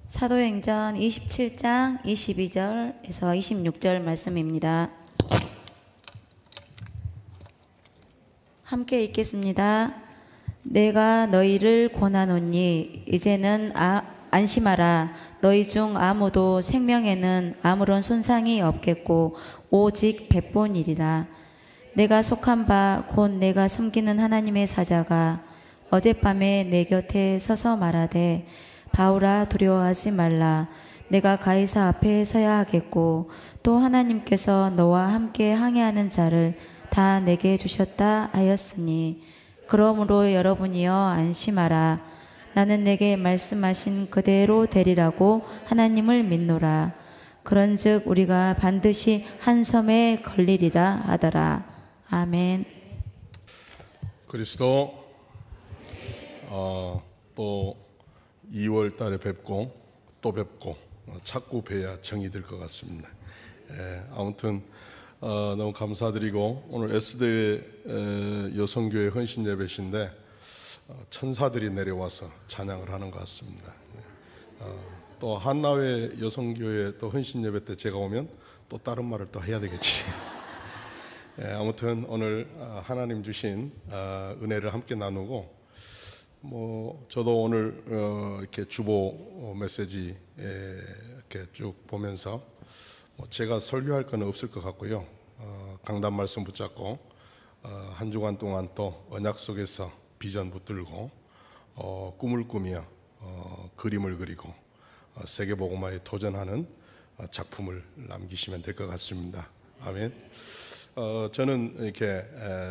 사도행전 27장 22절에서 26절 말씀입니다. 함께 읽겠습니다. 내가 너희를 권하노니 이제는 안심하라. 너희 중 아무도 생명에는 아무런 손상이 없겠고 오직 백본이리라. 내가 속한 바 곧 내가 섬기는 하나님의 사자가 어젯밤에 내 곁에 서서 말하되 바울아 두려워하지 말라. 내가 가이사 앞에 서야 하겠고 또 하나님께서 너와 함께 항해하는 자를 다 내게 주셨다 하였으니 그러므로 여러분이여 안심하라. 나는 내게 말씀하신 그대로 되리라고 하나님을 믿노라. 그런즉 우리가 반드시 한 섬에 걸리리라 하더라. 아멘. 그리스도 또 2월 달에 뵙고 또 뵙고 자꾸 뵈야 정이 들 것 같습니다. 아무튼 너무 감사드리고 오늘 S대회 여성교회 헌신 예배신데 천사들이 내려와서 찬양을 하는 것 같습니다. 또 한나회 여성교회 또 헌신 예배 때 제가 오면 또 다른 말을 또 해야 되겠지. 아무튼 오늘 하나님 주신 은혜를 함께 나누고 저도 오늘 이렇게 주보 메시지 이렇게 쭉 보면서 제가 설교할 건 없을 것 같고요. 강단 말씀 붙잡고 한 주간 동안 또 언약 속에서 비전 붙들고 꿈을 꾸며 그림을 그리고 세계 복음화에 도전하는 작품을 남기시면 될 것 같습니다. 아멘. 저는 이렇게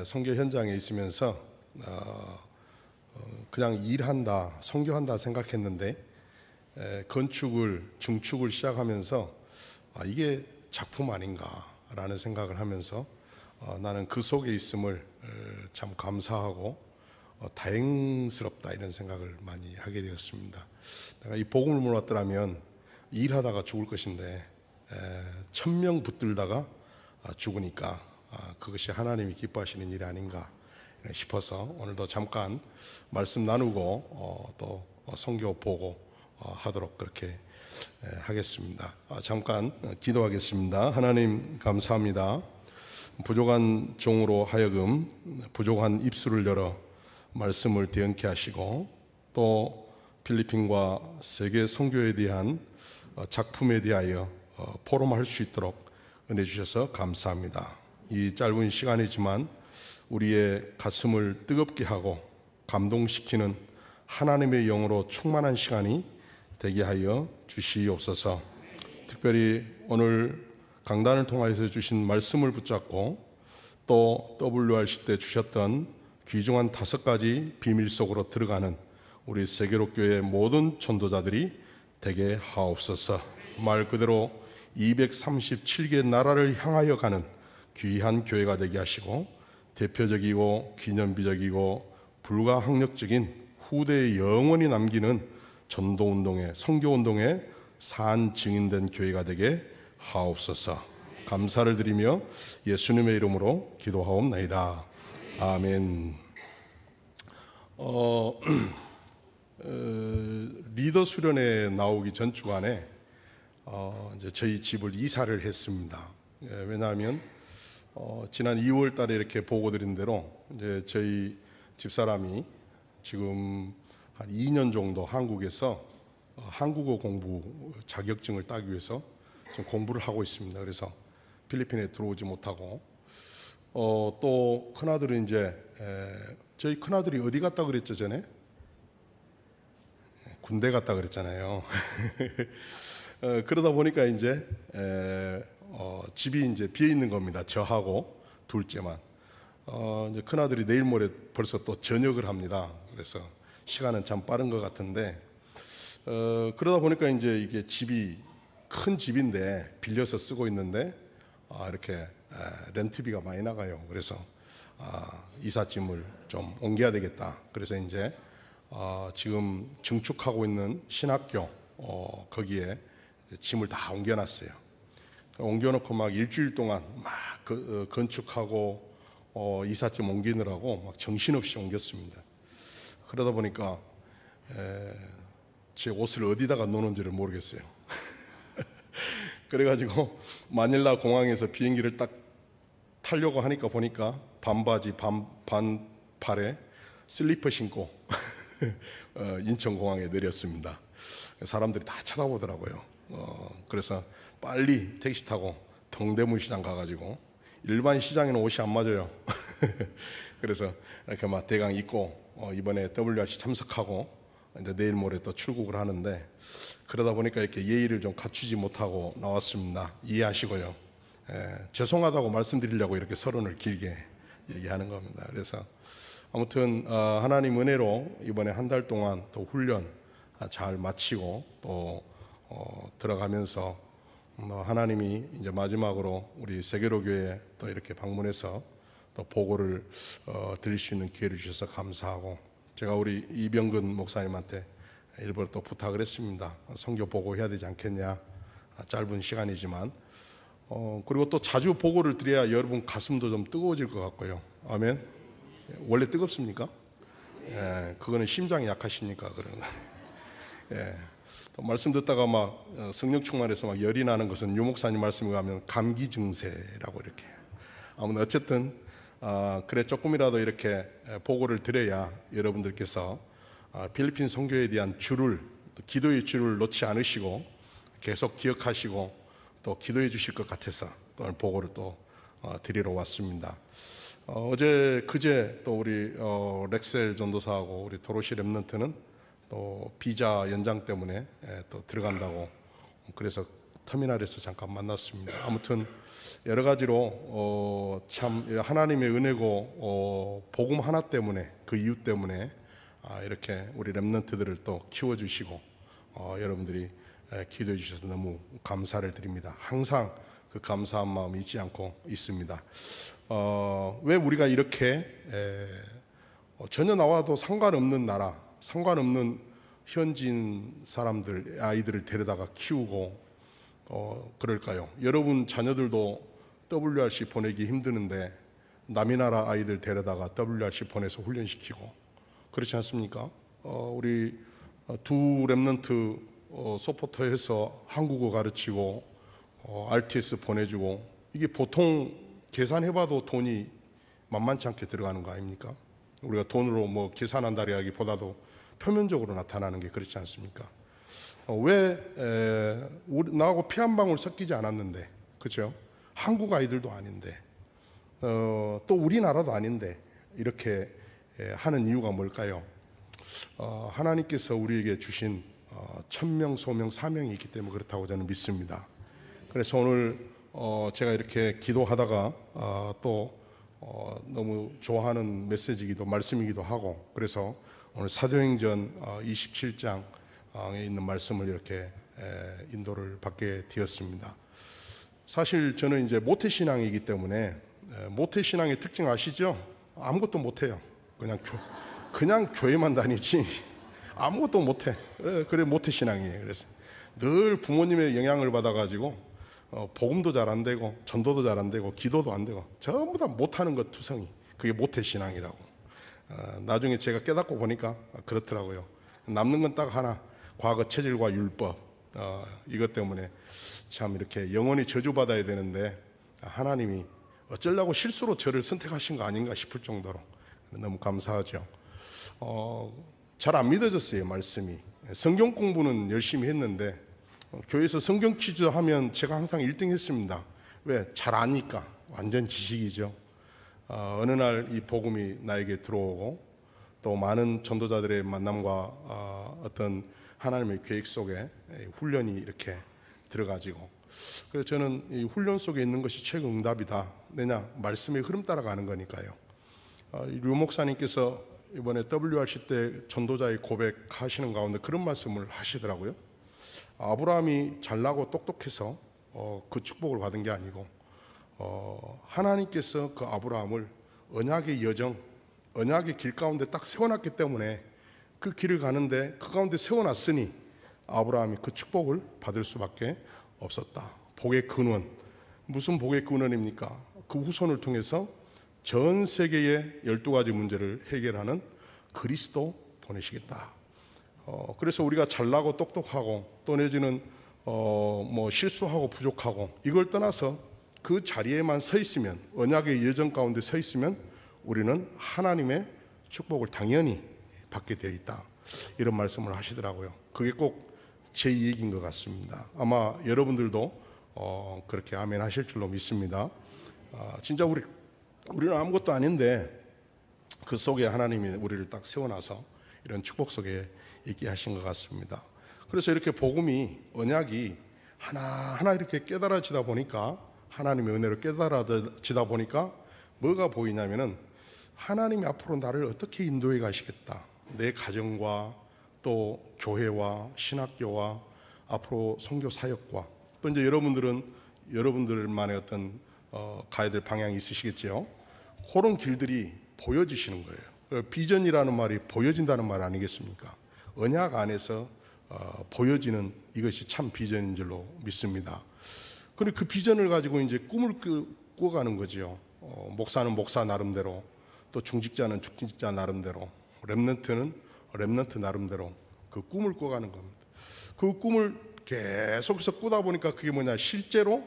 선교 현장에 있으면서 그냥 일한다, 선교한다 생각했는데 중축을 시작하면서 이게 작품 아닌가라는 생각을 하면서 나는 그 속에 있음을 참 감사하고 다행스럽다 이런 생각을 많이 하게 되었습니다. 내가 이 복음을 몰랐더라면 일하다가 죽을 것인데 1000명 붙들다가 죽으니까 그것이 하나님이 기뻐하시는 일이 아닌가 싶어서 오늘도 잠깐 말씀 나누고 또 선교 보고 하도록 그렇게 하겠습니다. 잠깐 기도하겠습니다. 하나님 감사합니다. 부족한 종으로 하여금 부족한 입술을 열어 말씀을 대언케 하시고 또 필리핀과 세계 선교에 대한 작품에 대하여 포럼할 수 있도록 은혜 주셔서 감사합니다. 이 짧은 시간이지만 우리의 가슴을 뜨겁게 하고 감동시키는 하나님의 영으로 충만한 시간이 되게 하여 주시옵소서. 특별히 오늘 강단을 통하여서 주신 말씀을 붙잡고 또 WRC 때 주셨던 귀중한 5가지 비밀 속으로 들어가는 우리 세계로교회 모든 전도자들이 되게 하옵소서. 말 그대로 237개 나라를 향하여 가는 귀한 교회가 되게 하시고 대표적이고 기념비적이고 불가항력적인 후대에 영원히 남기는 전도운동의 선교운동의 산 증인된 교회가 되게 하옵소서. 감사를 드리며 예수님의 이름으로 기도하옵나이다. 아멘. 리더 수련회 나오기 전 주간에 이제 저희 집을 이사를 했습니다. 왜냐하면 지난 2월 달에 이렇게 보고 드린 대로 이제 저희 집사람이 지금 한 2년 정도 한국에서 한국어 공부 자격증을 따기 위해서 지금 공부를 하고 있습니다. 그래서 필리핀에 들어오지 못하고 또 큰아들은 이제 저희 큰아들이 어디 갔다 그랬죠 전에? 군대 갔다 그랬잖아요. 그러다 보니까 이제 집이 이제 비어 있는 겁니다. 저하고 둘째만. 이제 큰아들이 내일 모레 벌써 또 전역을 합니다. 그래서 시간은 참 빠른 것 같은데 그러다 보니까 이제 이게 집이 큰 집인데 빌려서 쓰고 있는데 이렇게 렌트비가 많이 나가요. 그래서 이삿짐을 좀 옮겨야 되겠다. 그래서 이제 지금 증축하고 있는 신학교 거기에 짐을 다 옮겨놨어요. 옮겨놓고 막 일주일 동안 막 건축하고 이삿짐 옮기느라고 막 정신없이 옮겼습니다. 그러다 보니까 제 옷을 어디다가 놓는지를 모르겠어요. 그래가지고 마닐라 공항에서 비행기를 딱 타려고 하니까 보니까 반바지 반팔에 슬리퍼 신고 인천공항에 내렸습니다. 사람들이 다 쳐다보더라고요. 그래서 빨리 택시 타고 동대문 시장 가가지고, 일반 시장에는 옷이 안 맞아요. 그래서 이렇게 막 대강 입고 이번에 WRC 참석하고 이제 내일 모레 또 출국을 하는데, 그러다 보니까 이렇게 예의를 좀 갖추지 못하고 나왔습니다. 이해하시고요. 죄송하다고 말씀드리려고 이렇게 서론을 길게 얘기하는 겁니다. 그래서 아무튼 하나님 은혜로 이번에 한 달 동안 또 훈련 잘 마치고 또 들어가면서 하나님이 이제 마지막으로 우리 세계로 교회 또 이렇게 방문해서 또 보고를 드릴 수 있는 기회를 주셔서 감사하고, 제가 우리 이병근 목사님한테 일부러 또 부탁을 했습니다. 선교 보고해야 되지 않겠냐, 짧은 시간이지만. 그리고 또 자주 보고를 드려야 여러분 가슴도 좀 뜨거워질 것 같고요. 아멘. 원래 뜨겁습니까? 예, 그거는 심장이 약하시니까 그런 거. 예. 또 말씀 듣다가 막 성령 충만해서 막 열이 나는 것은 유 목사님 말씀에 가면 감기 증세라고 이렇게. 아무튼 어쨌든 그래 조금이라도 이렇게 보고를 드려야 여러분들께서 필리핀 선교에 대한 줄을, 기도의 줄을 놓지 않으시고 계속 기억하시고 또 기도해 주실 것 같아서 또 보고를 또 드리러 왔습니다. 어제 그제 또 우리 렉셀 전도사하고 우리 도로시 렘넌트는 또 비자 연장 때문에 또 들어간다고, 그래서 터미널에서 잠깐 만났습니다. 아무튼 여러 가지로 참 하나님의 은혜고, 복음 하나 때문에, 그 이유 때문에 이렇게 우리 렘넌트들을 또 키워주시고 여러분들이 기도해 주셔서 너무 감사를 드립니다. 항상 그 감사한 마음 잊지 않고 있습니다. 왜 우리가 이렇게 전혀 나와도 상관없는 나라, 상관없는 현지인 사람들, 아이들을 데려다가 키우고 그럴까요? 여러분 자녀들도 WRC 보내기 힘드는데 남의 나라 아이들 데려다가 WRC 보내서 훈련시키고 그렇지 않습니까? 우리 두 렘넌트 소포터에서 한국어 가르치고 RTS 보내주고, 이게 보통 계산해봐도 돈이 만만치 않게 들어가는 거 아닙니까? 우리가 돈으로 뭐 계산한다기보다도 표면적으로 나타나는 게 그렇지 않습니까? 왜 나하고 피 한 방울 섞이지 않았는데, 그렇죠? 한국 아이들도 아닌데 또 우리나라도 아닌데 이렇게 하는 이유가 뭘까요? 하나님께서 우리에게 주신 천명, 소명, 사명이 있기 때문에 그렇다고 저는 믿습니다. 그래서 오늘 제가 이렇게 기도하다가 또 너무 좋아하는 메시지이기도 말씀이기도 하고, 그래서 오늘 사도행전 27장에 있는 말씀을 이렇게 인도를 받게 되었습니다. 사실 저는 이제 모태신앙이기 때문에, 모태신앙의 특징 아시죠? 아무것도 못해요. 그냥 교회만 다니지 아무것도 못해. 그래 모태신앙이에요. 그래서 늘 부모님의 영향을 받아가지고 복음도 잘 안 되고 전도도 잘 안 되고 기도도 안 되고 전부 다 못하는 것 투성이, 그게 모태신앙이라고. 나중에 제가 깨닫고 보니까 그렇더라고요. 남는 건 딱 하나, 과거 체질과 율법, 이것 때문에 참 이렇게 영원히 저주받아야 되는데 하나님이 어쩌려고 실수로 저를 선택하신 거 아닌가 싶을 정도로 너무 감사하죠. 잘 안 믿어졌어요, 말씀이. 성경 공부는 열심히 했는데 교회에서 성경 퀴즈 하면 제가 항상 1등 했습니다. 왜? 잘 아니까. 완전 지식이죠. 어느 날 이 복음이 나에게 들어오고 또 많은 전도자들의 만남과 어떤 하나님의 계획 속에 훈련이 이렇게 들어가지고, 그래서 저는 이 훈련 속에 있는 것이 최고 응답이다. 왜냐? 말씀의 흐름 따라가는 거니까요. 류 목사님께서 이번에 WRC 때 전도자의 고백하시는 가운데 그런 말씀을 하시더라고요. 아브라함이 잘나고 똑똑해서 그 축복을 받은 게 아니고 하나님께서 그 아브라함을 언약의 여정, 언약의 길 가운데 딱 세워놨기 때문에 그 길을 가는데 그 가운데 세워놨으니 아브라함이 그 축복을 받을 수밖에 없었다. 복의 근원. 무슨 복의 근원입니까? 그 후손을 통해서 전 세계의 12가지 문제를 해결하는 그리스도 보내시겠다. 그래서 우리가 잘나고 똑똑하고 또 내지는 뭐 실수하고 부족하고 이걸 떠나서 그 자리에만 서 있으면, 언약의 여정 가운데 서 있으면 우리는 하나님의 축복을 당연히 받게 되어 있다, 이런 말씀을 하시더라고요. 그게 꼭 제 얘기인 것 같습니다. 아마 여러분들도 그렇게 아멘 하실 줄로 믿습니다. 진짜 우리는 아무것도 아닌데 그 속에 하나님이 우리를 딱 세워놔서 이런 축복 속에 있게 하신 것 같습니다. 그래서 이렇게 복음이, 언약이 하나하나 이렇게 깨달아지다 보니까, 하나님의 은혜로 깨달아지다 보니까 뭐가 보이냐면은 하나님이 앞으로 나를 어떻게 인도해 가시겠다, 내 가정과 또 교회와 신학교와 앞으로 선교 사역과 또 이제 여러분들만의 어떤 가야 될 방향이 있으시겠죠. 그런 길들이 보여지시는 거예요. 비전이라는 말이 보여진다는 말 아니겠습니까? 언약 안에서 보여지는 이것이 참 비전인 줄로 믿습니다. 그리고 그 비전을 가지고 이제 꿈을 꾸어가는 거지요. 목사는 목사 나름대로, 또 중직자는 중직자 나름대로, 렘넌트는 렘넌트 나름대로 그 꿈을 꾸어가는 겁니다. 그 꿈을 계속해서 꾸다 보니까 그게 뭐냐, 실제로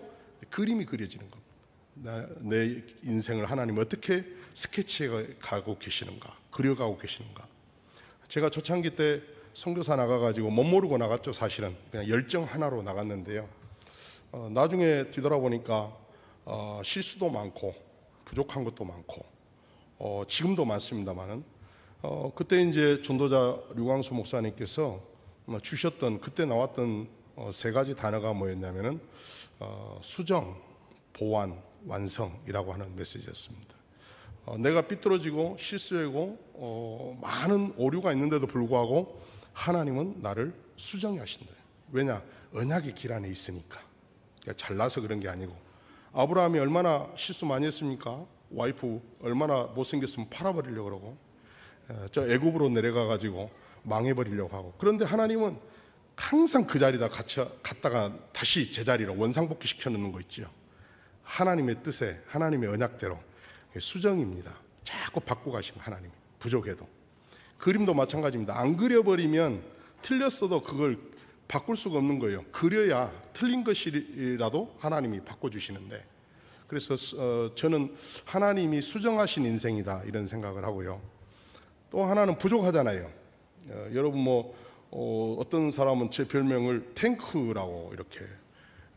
그림이 그려지는 겁니다. 내 인생을 하나님 어떻게 스케치해 가고 계시는가, 그려가고 계시는가. 제가 초창기 때 선교사 나가가지고 못 모르고 나갔죠. 사실은 그냥 열정 하나로 나갔는데요. 나중에 뒤돌아보니까 실수도 많고 부족한 것도 많고 지금도 많습니다만은 그때 이제 전도자 류광수 목사님께서 주셨던, 그때 나왔던 세 가지 단어가 뭐였냐면은 수정, 보완, 완성이라고 하는 메시지였습니다. 내가 삐뚤어지고 실수하고 많은 오류가 있는데도 불구하고 하나님은 나를 수정해 하신다. 왜냐? 언약의 길 안에 있으니까. 잘나서 그런 게 아니고. 아브라함이 얼마나 실수 많이 했습니까? 와이프 얼마나 못생겼으면 팔아버리려고 그러고, 저 애굽으로 내려가 가지고 망해버리려고 하고. 그런데 하나님은 항상 그 자리다 갔다가 다시 제자리로 원상복귀 시켜놓는 거 있죠. 하나님의 뜻에, 하나님의 언약대로 수정입니다. 자꾸 바꾸고 가시면 하나님이, 부족해도. 그림도 마찬가지입니다. 안 그려버리면 틀렸어도 그걸 바꿀 수가 없는 거예요. 그려야 틀린 것이라도 하나님이 바꿔주시는데, 그래서 저는 하나님이 수정하신 인생이다, 이런 생각을 하고요. 또 하나는 부족하잖아요. 여러분 어떤 사람은 제 별명을 탱크라고 이렇게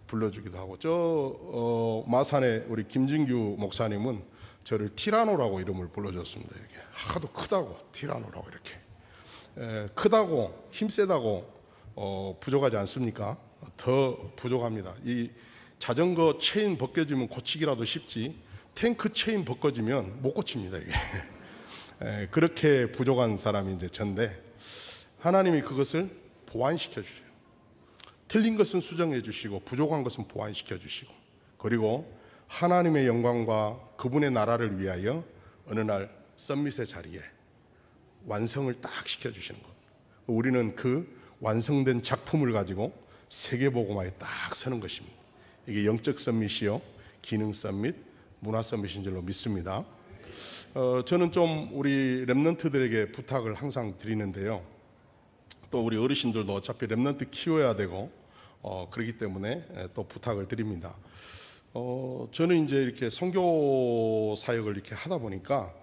불러주기도 하고, 마산의 우리 김진규 목사님은 저를 티라노라고 이름을 불러줬습니다. 이렇게 하도 크다고 티라노라고, 이렇게 크다고 힘세다고 부족하지 않습니까? 더 부족합니다. 이 자전거 체인 벗겨지면 고치기라도 쉽지, 탱크 체인 벗겨지면 못 고칩니다, 이게. 그렇게 부족한 사람이 이제 전데, 하나님이 그것을 보완시켜 주셔요. 틀린 것은 수정해 주시고 부족한 것은 보완시켜 주시고, 그리고 하나님의 영광과 그분의 나라를 위하여 어느 날 썸밋의 자리에 완성을 딱 시켜주시는 겁니다. 우리는 그 완성된 작품을 가지고 세계복음화에 딱 서는 것입니다. 이게 영적 썸밋이요, 기능 썸밋, 문화 썸밋인 줄로 믿습니다. 저는 좀 우리 렘넌트들에게 부탁을 항상 드리는데요. 또 우리 어르신들도 어차피 렘넌트 키워야 되고 그렇기 때문에 또 부탁을 드립니다. 저는 이제 이렇게 선교 사역을 이렇게 하다 보니까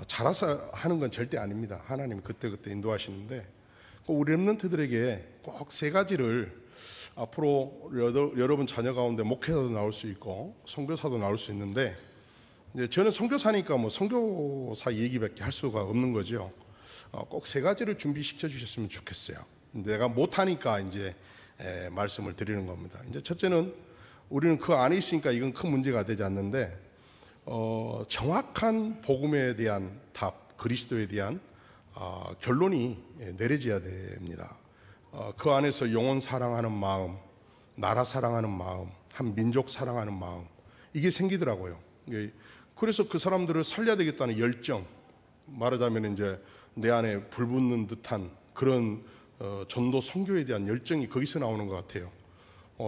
잘해서 하는 건 절대 아닙니다. 하나님이 그때그때 인도하시는데, 우리 렘넌트들에게 꼭 세 가지를, 앞으로 여러분 자녀 가운데 목회자도 나올 수 있고 선교사도 나올 수 있는데, 이제 저는 선교사니까 선교사 얘기밖에 할 수가 없는 거죠. 꼭 세 가지를 준비시켜 주셨으면 좋겠어요. 내가 못하니까 이제 말씀을 드리는 겁니다. 이제 첫째는, 우리는 그 안에 있으니까 이건 큰 문제가 되지 않는데, 정확한 복음에 대한 답, 그리스도에 대한 결론이 내려져야 됩니다. 그 안에서 영혼 사랑하는 마음, 나라 사랑하는 마음, 한 민족 사랑하는 마음, 이게 생기더라고요. 그래서 그 사람들을 살려야 되겠다는 열정, 말하자면 이제 내 안에 불붙는 듯한 그런 전도 선교에 대한 열정이 거기서 나오는 것 같아요.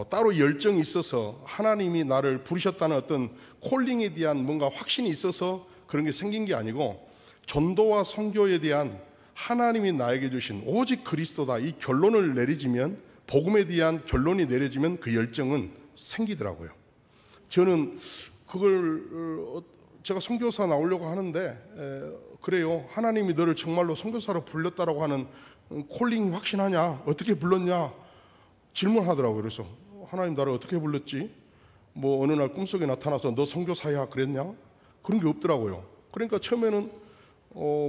따로 열정이 있어서 하나님이 나를 부르셨다는 어떤 콜링에 대한 뭔가 확신이 있어서 그런 게 생긴 게 아니고, 전도와 선교에 대한 하나님이 나에게 주신 오직 그리스도다 이 결론을 내리지면, 복음에 대한 결론이 내려지면 그 열정은 생기더라고요. 저는 그걸 제가 선교사 나오려고 하는데 그래요. 하나님이 너를 정말로 선교사로 불렀다라고 하는 콜링이 확신하냐? 어떻게 불렀냐? 질문하더라고요. 그래서 하나님 나를 어떻게 불렀지? 뭐 어느 날 꿈속에 나타나서 너 선교사야 그랬냐? 그런 게 없더라고요. 그러니까 처음에는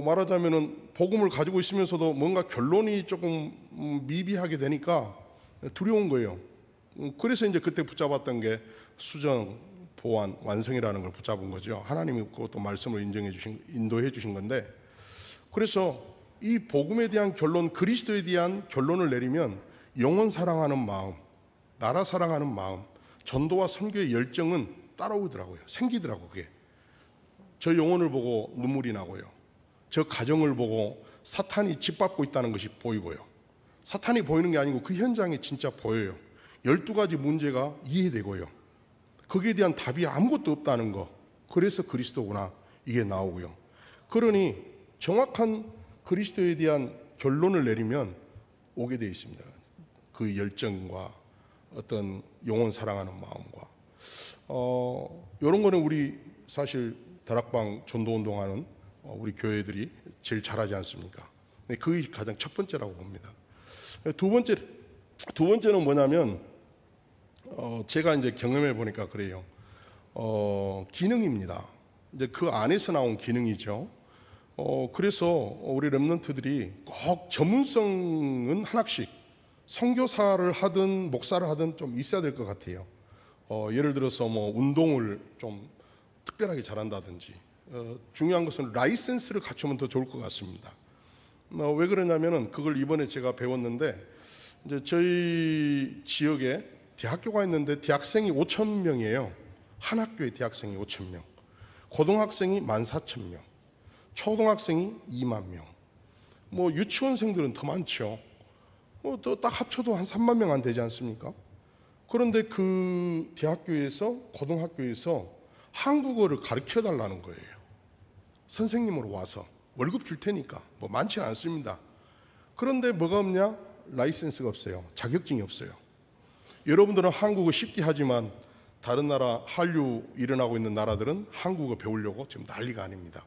말하자면은 복음을 가지고 있으면서도 뭔가 결론이 조금 미비하게 되니까 두려운 거예요. 그래서 이제 그때 붙잡았던 게 수정, 보완, 완성이라는 걸 붙잡은 거죠. 하나님이 그것도 말씀을 인도해 주신 건데, 그래서 이 복음에 대한 결론, 그리스도에 대한 결론을 내리면 영혼 사랑하는 마음, 나라 사랑하는 마음, 전도와 선교의 열정은 따라오더라고요. 생기더라고요. 그게 저 영혼을 보고 눈물이 나고요, 저 가정을 보고 사탄이 짓밟고 있다는 것이 보이고요, 사탄이 보이는 게 아니고 그 현장에 진짜 보여요. 12가지 문제가 이해되고요, 거기에 대한 답이 아무것도 없다는 거, 그래서 그리스도구나 이게 나오고요. 그러니 정확한 그리스도에 대한 결론을 내리면 오게 되어 있습니다. 그 열정과 어떤 영혼 사랑하는 마음과 이런 거는 우리 사실 다락방 전도운동하는 우리 교회들이 제일 잘하지 않습니까? 그게 가장 첫 번째라고 봅니다. 두 번째는 뭐냐면 제가 이제 경험해 보니까 그래요. 기능입니다. 이제 그 안에서 나온 기능이죠. 그래서 우리 렘넌트들이 꼭 전문성은 하나씩 선교사를 하든 목사를 하든 좀 있어야 될 것 같아요. 예를 들어서 뭐 운동을 좀 특별하게 잘한다든지, 중요한 것은 라이센스를 갖추면 더 좋을 것 같습니다. 왜 그러냐면은 그걸 이번에 제가 배웠는데, 이제 저희 지역에 대학교가 있는데 대학생이 5,000명이에요. 한 학교에 대학생이 5,000명, 고등학생이 14,000명, 초등학생이 2만 명, 뭐 유치원생들은 더 많죠. 또 딱 합쳐도 한 3만 명 안 되지 않습니까? 그런데 그 대학교에서, 고등학교에서 한국어를 가르쳐 달라는 거예요. 선생님으로 와서 월급 줄 테니까. 뭐 많지는 않습니다. 그런데 뭐가 없냐? 라이센스가 없어요. 자격증이 없어요. 여러분들은 한국어 쉽게 하지만 다른 나라, 한류 일어나고 있는 나라들은 한국어 배우려고 지금 난리가 아닙니다.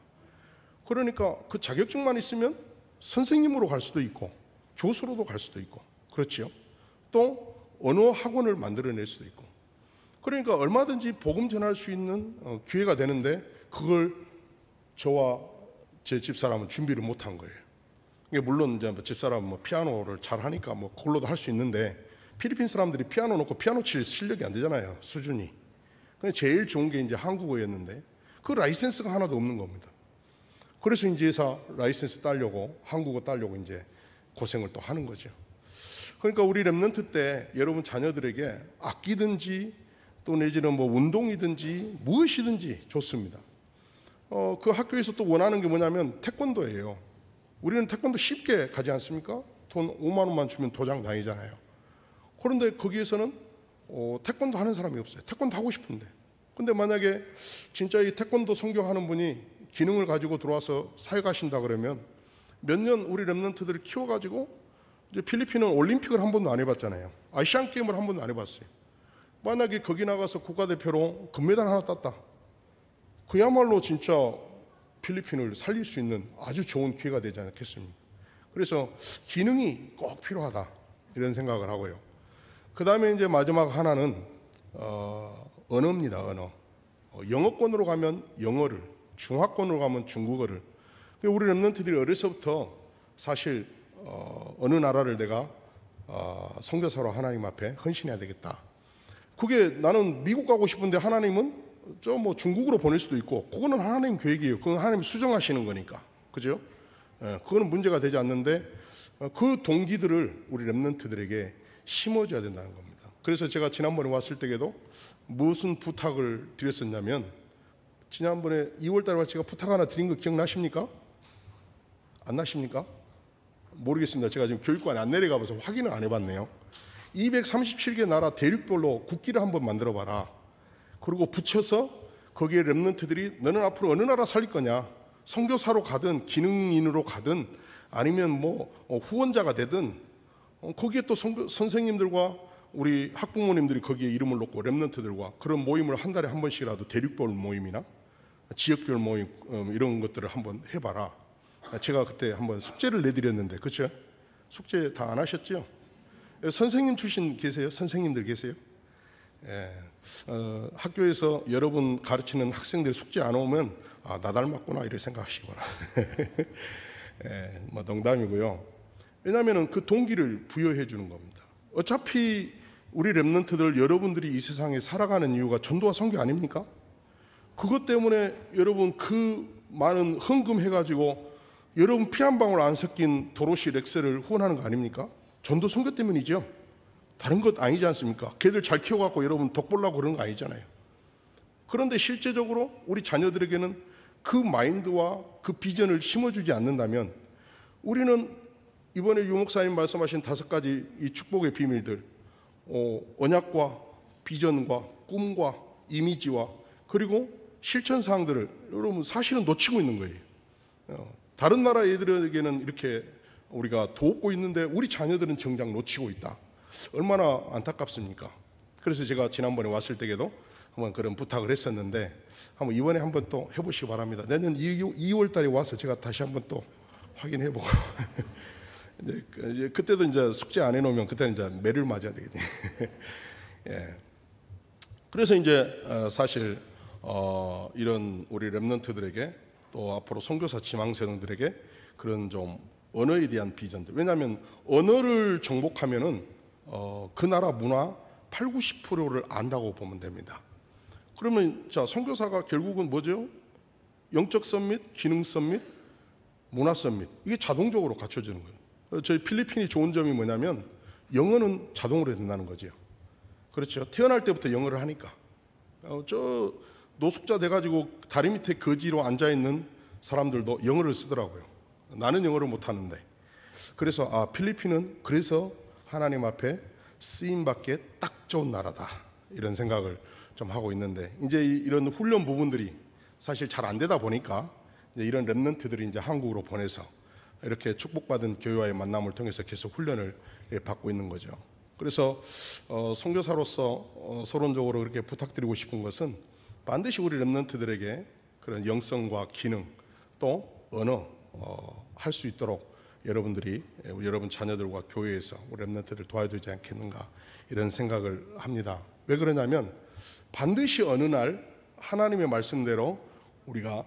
그러니까 그 자격증만 있으면 선생님으로 갈 수도 있고 교수로도 갈 수도 있고, 그렇지요. 또 언어 학원을 만들어낼 수도 있고, 그러니까 얼마든지 복음 전할 수 있는 기회가 되는데 그걸 저와 제 집사람은 준비를 못한 거예요. 물론 이제 집사람은 뭐 피아노를 잘 하니까 뭐 그걸로도 할 수 있는데, 필리핀 사람들이 피아노 놓고 피아노 칠 실력이 안 되잖아요, 수준이. 근데 제일 좋은 게 이제 한국어였는데 그 라이센스가 하나도 없는 겁니다. 그래서 이제 라이센스 따려고, 한국어 따려고 이제 고생을 또 하는 거죠. 그러니까 우리 렘넌트 때 여러분 자녀들에게 악기든지 또 내지는 뭐 운동이든지 무엇이든지 좋습니다. 그 학교에서 또 원하는 게 뭐냐면 태권도예요. 우리는 태권도 쉽게 가지 않습니까? 돈 5만 원만 주면 도장 다니잖아요. 그런데 거기에서는 태권도 하는 사람이 없어요. 태권도 하고 싶은데. 근데 만약에 진짜 이 태권도 선교하는 분이 기능을 가지고 들어와서 사역하신다 그러면 몇 년 우리 렘넌트들을 키워가지고, 이제 필리핀은 올림픽을 한 번도 안 해봤잖아요. 아시안 게임을 한 번도 안 해봤어요. 만약에 거기 나가서 국가대표로 금메달 하나 땄다, 그야말로 진짜 필리핀을 살릴 수 있는 아주 좋은 기회가 되지 않겠습니까? 그래서 기능이 꼭 필요하다 이런 생각을 하고요. 그 다음에 이제 마지막 하나는 언어입니다. 언어. 영어권으로 가면 영어를, 중화권으로 가면 중국어를. 우리 렘넌트들이 어려서부터 사실 어느 나라를 내가 선교사로 하나님 앞에 헌신해야 되겠다. 그게 나는 미국 가고 싶은데 하나님은 저 뭐 중국으로 보낼 수도 있고, 그거는 하나님 계획이에요. 그건 하나님이 수정하시는 거니까, 그죠? 그거는 문제가 되지 않는데 그 동기들을 우리 렘넌트들에게 심어줘야 된다는 겁니다. 그래서 제가 지난번에 왔을 때에도 무슨 부탁을 드렸었냐면, 지난번에 2월달에 제가 부탁 하나 드린 거 기억나십니까? 안 나십니까? 모르겠습니다. 제가 지금 교육관에 안 내려가면서 확인을 안 해봤네요. 237개 나라 대륙별로 국기를 한번 만들어봐라. 그리고 붙여서 거기에 렘넌트들이 너는 앞으로 어느 나라 살릴 거냐, 선교사로 가든 기능인으로 가든 아니면 뭐 후원자가 되든 거기에 또 선생님들과 우리 학부모님들이 거기에 이름을 놓고 렘넌트들과 그런 모임을 한 달에 한 번씩이라도 대륙별 모임이나 지역별 모임 이런 것들을 한번 해봐라. 제가 그때 한번 숙제를 내드렸는데, 그렇죠? 숙제 다 안 하셨죠? 선생님 출신 계세요? 선생님들 계세요? 예, 학교에서 여러분 가르치는 학생들 숙제 안 오면 나 닮았구나 이렇게 생각하시기 바랍니다. 예, 뭐 농담이고요. 왜냐하면 그 동기를 부여해 주는 겁니다. 어차피 우리 렘넌트들 여러분들이 이 세상에 살아가는 이유가 전도와 선교 아닙니까? 그것 때문에 여러분 그 많은 헌금해가지고 여러분 피 한 방울 안 섞인 도로시 렉셀을 후원하는 거 아닙니까? 전도 선교 때문이죠. 다른 것 아니지 않습니까? 걔들 잘 키워갖고 여러분 덕 보려고 그런 거 아니잖아요. 그런데 실제적으로 우리 자녀들에게는 그 마인드와 그 비전을 심어주지 않는다면 우리는 이번에 유 목사님 말씀하신 5가지 이 축복의 비밀들, 언약과 비전과 꿈과 이미지와 그리고 실천 사항들을 여러분 사실은 놓치고 있는 거예요. 다른 나라 애들에게는 이렇게 우리가 돕고 있는데 우리 자녀들은 정작 놓치고 있다. 얼마나 안타깝습니까? 그래서 제가 지난번에 왔을 때에도 한번 그런 부탁을 했었는데 한번 이번에 한번 또 해보시기 바랍니다. 내년 2월 달에 와서 제가 다시 한번 또 확인해보고 이제 그때도 이제 숙제 안 해놓으면 그때는 이제 매를 맞아야 되겠네. 예. 그래서 이제 사실 이런 우리 렘넌트들에게 또 앞으로 선교사 지망생들에게 그런 좀 언어에 대한 비전들. 왜냐하면 언어를 정복하면은 그 나라 문화 80~90%를 안다고 보면 됩니다. 그러면 자 선교사가 결국은 뭐죠? 영적 썸밋, 기능 썸밋, 문화 썸밋 이게 자동적으로 갖춰지는 거예요. 저희 필리핀이 좋은 점이 뭐냐면 영어는 자동으로 된다는 거죠. 그렇죠. 태어날 때부터 영어를 하니까 저 노숙자 돼가지고 다리 밑에 거지로 앉아있는 사람들도 영어를 쓰더라고요. 나는 영어를 못하는데. 그래서 필리핀은 그래서 하나님 앞에 쓰임받기에 딱 좋은 나라다 이런 생각을 좀 하고 있는데 이제 이런 훈련 부분들이 사실 잘 안 되다 보니까 이제 이런 렘넌트들이 이제 한국으로 보내서 이렇게 축복받은 교회와의 만남을 통해서 계속 훈련을 받고 있는 거죠. 그래서 선교사로서 서론적으로 그렇게 부탁드리고 싶은 것은 반드시 우리 렘넌트들에게 그런 영성과 기능 또 언어 할 수 있도록 여러분들이 여러분 자녀들과 교회에서 우리 렘넌트들 도와주지 않겠는가 이런 생각을 합니다. 왜 그러냐면 반드시 어느 날 하나님의 말씀대로 우리가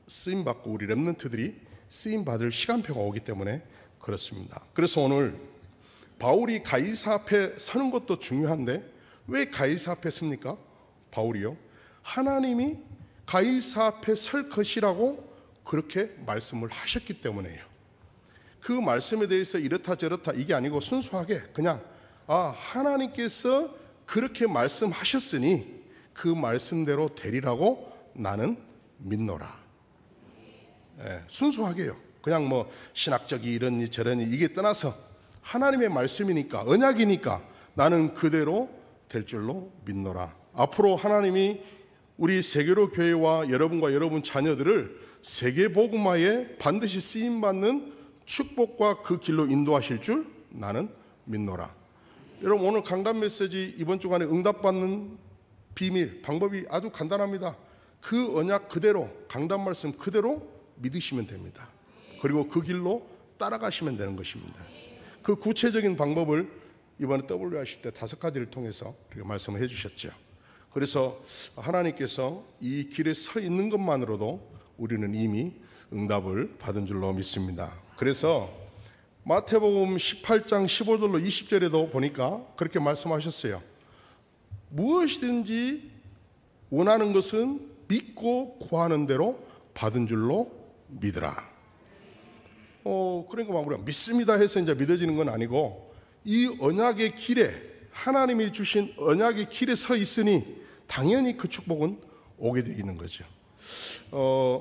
쓰임받고 우리 렘넌트들이 쓰임받을 시간표가 오기 때문에 그렇습니다. 그래서 오늘 바울이 가이사 앞에 서는 것도 중요한데 왜 가이사 앞에 섭니까? 바울이요. 하나님이 가이사 앞에 설 것이라고 그렇게 말씀을 하셨기 때문에요. 그 말씀에 대해서 이렇다 저렇다 이게 아니고 순수하게 그냥 하나님께서 그렇게 말씀하셨으니 그 말씀대로 되리라고 나는 믿노라. 순수하게요. 그냥 뭐 신학적이 이러니 저러니 이게 떠나서 하나님의 말씀이니까 언약이니까 나는 그대로 될 줄로 믿노라. 앞으로 하나님이 우리 세계로 교회와 여러분과 여러분 자녀들을 세계 복음화에 반드시 쓰임받는 축복과 그 길로 인도하실 줄 나는 믿노라. 여러분 오늘 강단 메시지 이번 주간에 응답받는 비밀 방법이 아주 간단합니다. 그 언약 그대로 강단 말씀 그대로 믿으시면 됩니다. 그리고 그 길로 따라가시면 되는 것입니다. 그 구체적인 방법을 이번에 W 하실 때 5가지를 통해서 이렇게 말씀을 해주셨죠. 그래서 하나님께서 이 길에 서 있는 것만으로도 우리는 이미 응답을 받은 줄로 믿습니다. 그래서 마태복음 18장 15절로 20절에도 보니까 그렇게 말씀하셨어요. 무엇이든지 원하는 것은 믿고 구하는 대로 받은 줄로 믿으라. 그러니까 우리가 믿습니다 해서 이제 믿어지는 건 아니고 이 언약의 길에 하나님이 주신 언약의 길에 서 있으니 당연히 그 축복은 오게 되어 있는 거죠.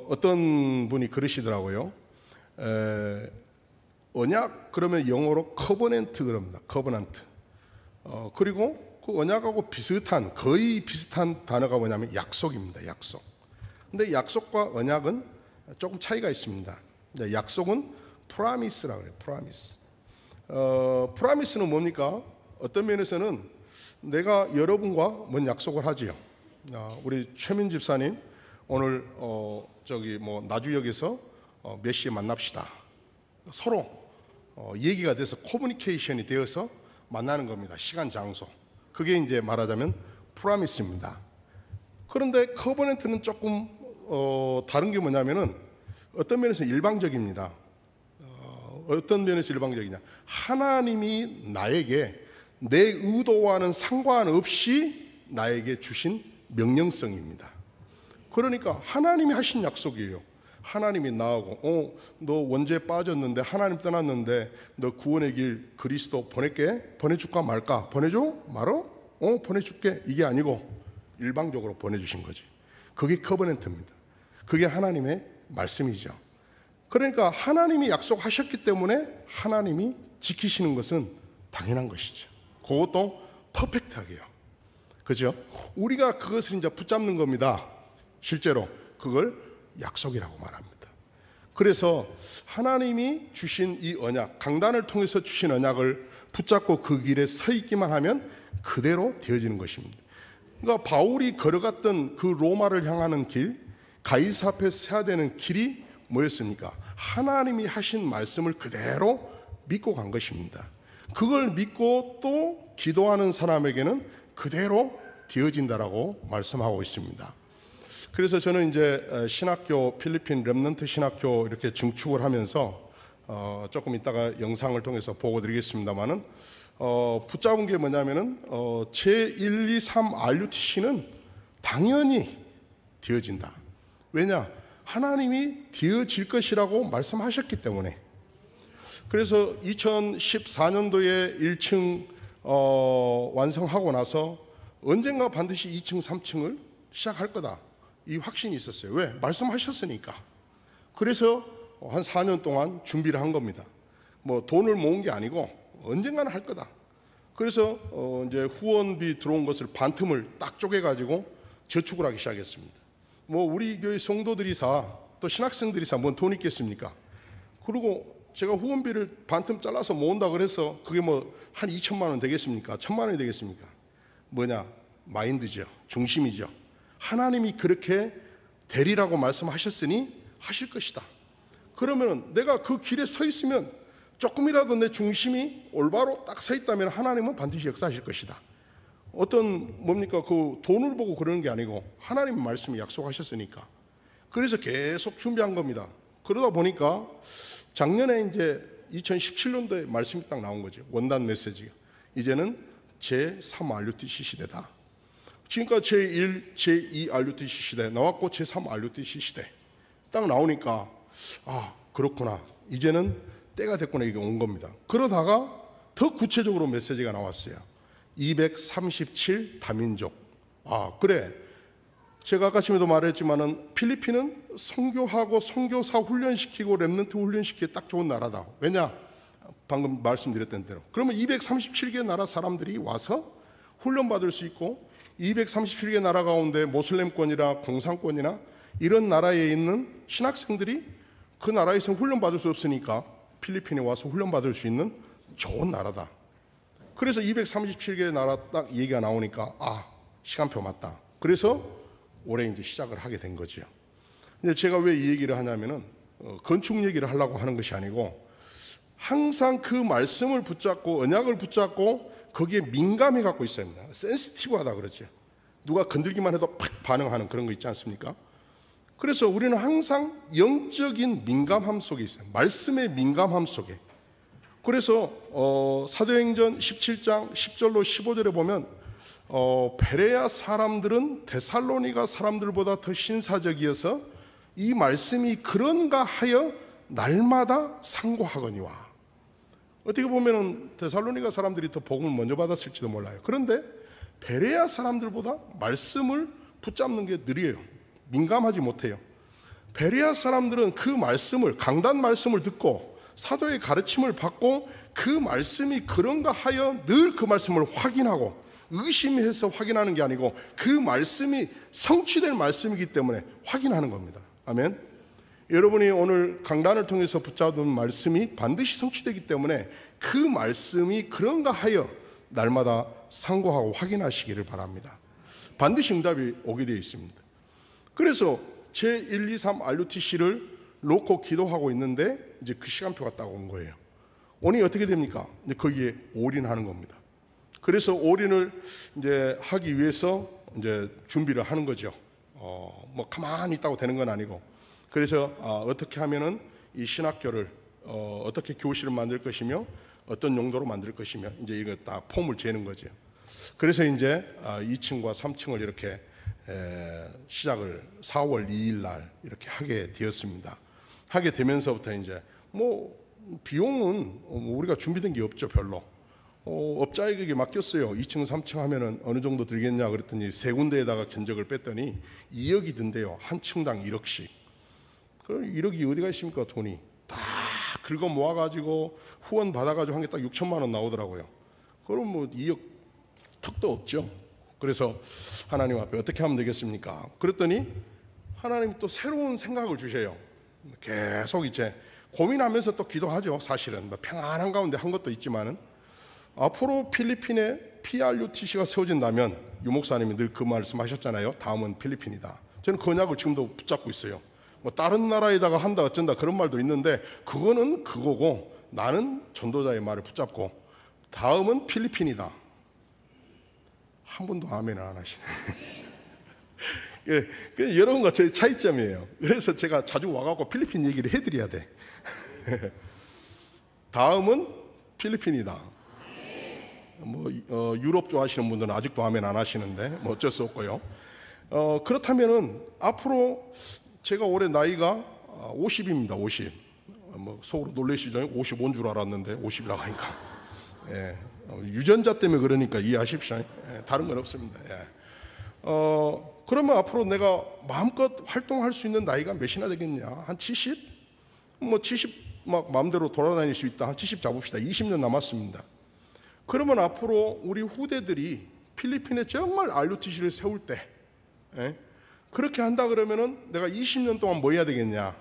어떤 분이 그러시더라고요. 언약 그러면 영어로 커버넌트 그럽니다. 커버넌트. 그리고 그 언약하고 비슷한 거의 비슷한 단어가 뭐냐면 약속입니다. 약속. 근데 약속과 언약은 조금 차이가 있습니다. 약속은 프라미스라고 그래요. 프라미스. 프라미스는 뭡니까? 어떤 면에서는 내가 여러분과 뭔 약속을 하지요. 우리 최민 집사님 오늘 나주역에서 몇 시에 만납시다. 서로 얘기가 돼서 커뮤니케이션이 되어서 만나는 겁니다. 시간, 장소. 그게 이제 말하자면 프라미스입니다. 그런데 커버넌트는 조금 다른 게 뭐냐면은 어떤 면에서 일방적입니다. 어떤 면에서 일방적이냐? 하나님이 나에게 내 의도와는 상관없이 나에게 주신 명령성입니다. 그러니까 하나님이 하신 약속이에요. 하나님이 나하고 너 원죄에 빠졌는데 하나님 떠났는데 너 구원의 길 그리스도 보내줄까 말까? 보내줘? 말어? 보내줄게. 이게 아니고 일방적으로 보내주신 거지. 그게 커버넌트입니다. 그게 하나님의 말씀이죠. 그러니까 하나님이 약속하셨기 때문에 하나님이 지키시는 것은 당연한 것이죠. 그것도 퍼펙트하게요. 그죠? 우리가 그것을 이제 붙잡는 겁니다. 실제로 그걸 약속이라고 말합니다. 그래서 하나님이 주신 이 언약, 강단을 통해서 주신 언약을 붙잡고 그 길에 서 있기만 하면 그대로 되어지는 것입니다. 그러니까 바울이 걸어갔던 그 로마를 향하는 길, 가이사 앞에 서야 되는 길이 뭐였습니까? 하나님이 하신 말씀을 그대로 믿고 간 것입니다. 그걸 믿고 또 기도하는 사람에게는 그대로 되어진다라고 말씀하고 있습니다. 그래서 저는 이제 신학교, 필리핀 렘넌트 신학교 이렇게 증축을 하면서 조금 이따가 영상을 통해서 보고 드리겠습니다만은 붙잡은 게 뭐냐면은 제1, 2, 3 RUTC는 당연히 되어진다. 왜냐? 하나님이 되어질 것이라고 말씀하셨기 때문에. 그래서 2014년도에 1층 완성하고 나서 언젠가 반드시 2층, 3층을 시작할 거다. 이 확신이 있었어요. 왜? 말씀하셨으니까. 그래서 한 4년 동안 준비를 한 겁니다. 뭐 돈을 모은 게 아니고 언젠가는 할 거다. 그래서 이제 후원비 들어온 것을 반틈을 딱 쪼개가지고 저축을 하기 시작했습니다. 뭐 우리 교회 성도들이사 또 신학생들이사 뭔 돈 있겠습니까? 그리고 제가 후원비를 반틈 잘라서 모은다 그래서 그게 뭐 한 2천만 원 되겠습니까? 1,000만 원이 되겠습니까? 뭐냐? 마인드죠. 중심이죠. 하나님이 그렇게 되리라고 말씀하셨으니 하실 것이다. 그러면 내가 그 길에 서 있으면 조금이라도 내 중심이 올바로 딱 서 있다면 하나님은 반드시 역사하실 것이다. 어떤 뭡니까? 그 돈을 보고 그러는 게 아니고 하나님의 말씀이 약속하셨으니까. 그래서 계속 준비한 겁니다. 그러다 보니까 작년에 이제 2017년도에 말씀이 딱 나온 거죠. 원단 메시지가. 이제는 제3 RUTC 시대다. 지금까지 제1, 제2 RUTC 시대 나왔고 제3 RUTC 시대 딱 나오니까 그렇구나. 이제는 때가 됐구나. 이게 온 겁니다. 그러다가 더 구체적으로 메시지가 나왔어요. 237 다민족. 그래. 제가 아까 전에도 말했지만은 필리핀은 선교하고 선교사 훈련시키고 렘넌트 훈련시키기 딱 좋은 나라다. 왜냐? 방금 말씀드렸던 대로. 그러면 237개 나라 사람들이 와서 훈련받을 수 있고 237개 나라 가운데 모슬렘권이나 공산권이나 이런 나라에 있는 신학생들이 그 나라에서 훈련받을 수 없으니까 필리핀에 와서 훈련받을 수 있는 좋은 나라다. 그래서 237개 나라 딱 얘기가 나오니까 시간표 맞다. 그래서 올해 이제 시작을 하게 된 거죠. 근데 제가 왜 이 얘기를 하냐면은 건축 얘기를 하려고 하는 것이 아니고 항상 그 말씀을 붙잡고 언약을 붙잡고 거기에 민감해 갖고 있어야 합니다. 센시티브하다 그러죠. 누가 건들기만 해도 팍 반응하는 그런 거 있지 않습니까? 그래서 우리는 항상 영적인 민감함 속에 있어요. 말씀의 민감함 속에. 그래서 사도행전 17장 10절로 15절에 보면 베레아 사람들은 데살로니가 사람들보다 더 신사적이어서 이 말씀이 그런가 하여 날마다 상고하거니와. 어떻게 보면 데살로니가 사람들이 더 복음을 먼저 받았을지도 몰라요. 그런데 베레아 사람들보다 말씀을 붙잡는 게 느려요. 민감하지 못해요. 베레아 사람들은 그 말씀을, 강단 말씀을 듣고 사도의 가르침을 받고 그 말씀이 그런가 하여 늘 그 말씀을 확인하고 의심해서 확인하는 게 아니고 그 말씀이 성취될 말씀이기 때문에 확인하는 겁니다. 아멘. 여러분이 오늘 강단을 통해서 붙잡은 말씀이 반드시 성취되기 때문에 그 말씀이 그런가 하여 날마다 상고하고 확인하시기를 바랍니다. 반드시 응답이 오게 되어 있습니다. 그래서 제 1, 2, 3 RUTC를 놓고 기도하고 있는데 이제 그 시간표가 딱 온 거예요. 오늘 어떻게 됩니까? 이제 거기에 올인하는 겁니다. 그래서 올인을 이제 하기 위해서 이제 준비를 하는 거죠. 뭐 가만히 있다고 되는 건 아니고. 그래서 어떻게 하면은 이 신학교를 어떻게 교실을 만들 것이며 어떤 용도로 만들 것이며 이제 이거 다 폼을 재는 거죠. 그래서 이제 2층과 3층을 이렇게 시작을 4월 2일 날 이렇게 하게 되었습니다. 하게 되면서부터 이제 뭐 비용은 우리가 준비된 게 없죠, 별로. 업자에게 맡겼어요. 2층, 3층 하면은 어느 정도 들겠냐 그랬더니 세 군데에다가 견적을 뺐더니 2억이 든대요. 한 층당 1억씩. 그럼 1억이 어디가 있습니까, 돈이? 다 긁어 모아가지고 후원 받아가지고 한 게 딱 6천만 원 나오더라고요. 그럼 뭐 2억 턱도 없죠. 그래서 하나님 앞에 어떻게 하면 되겠습니까? 그랬더니 하나님이 또 새로운 생각을 주셔요. 계속 이제 고민하면서 또 기도하죠. 사실은 뭐 평안한 가운데 한 것도 있지만은 앞으로 필리핀에 PRUTC가 세워진다면 유 목사님이 늘 그 말씀하셨잖아요. 다음은 필리핀이다. 저는 그 언약을 지금도 붙잡고 있어요. 뭐 다른 나라에다가 한다 어쩐다 그런 말도 있는데 그거는 그거고 나는 전도자의 말을 붙잡고 다음은 필리핀이다. 한 분도 아멘 안 하시네. 예, 여러분과 저의 차이점이에요. 그래서 제가 자주 와갖고 필리핀 얘기를 해드려야 돼. 다음은 필리핀이다. 뭐 유럽 좋아하시는 분들은 아직도 아멘 안 하시는데 뭐 어쩔 수 없고요. 그렇다면은 앞으로 제가 올해 나이가 50입니다. 50. 뭐 속으로 놀라시죠? 55인 줄 알았는데 50이라고 하니까. 예, 유전자 때문에 그러니까 이해하십시오. 예, 다른 건 없습니다. 예. 그러면 앞으로 내가 마음껏 활동할 수 있는 나이가 몇이나 되겠냐? 한 70? 뭐 70 막 마음대로 돌아다닐 수 있다. 한 70 잡읍시다. 20년 남았습니다. 그러면 앞으로 우리 후대들이 필리핀에 정말 RUTC를 세울 때, 예? 그렇게 한다 그러면은 내가 20년 동안 뭐 해야 되겠냐?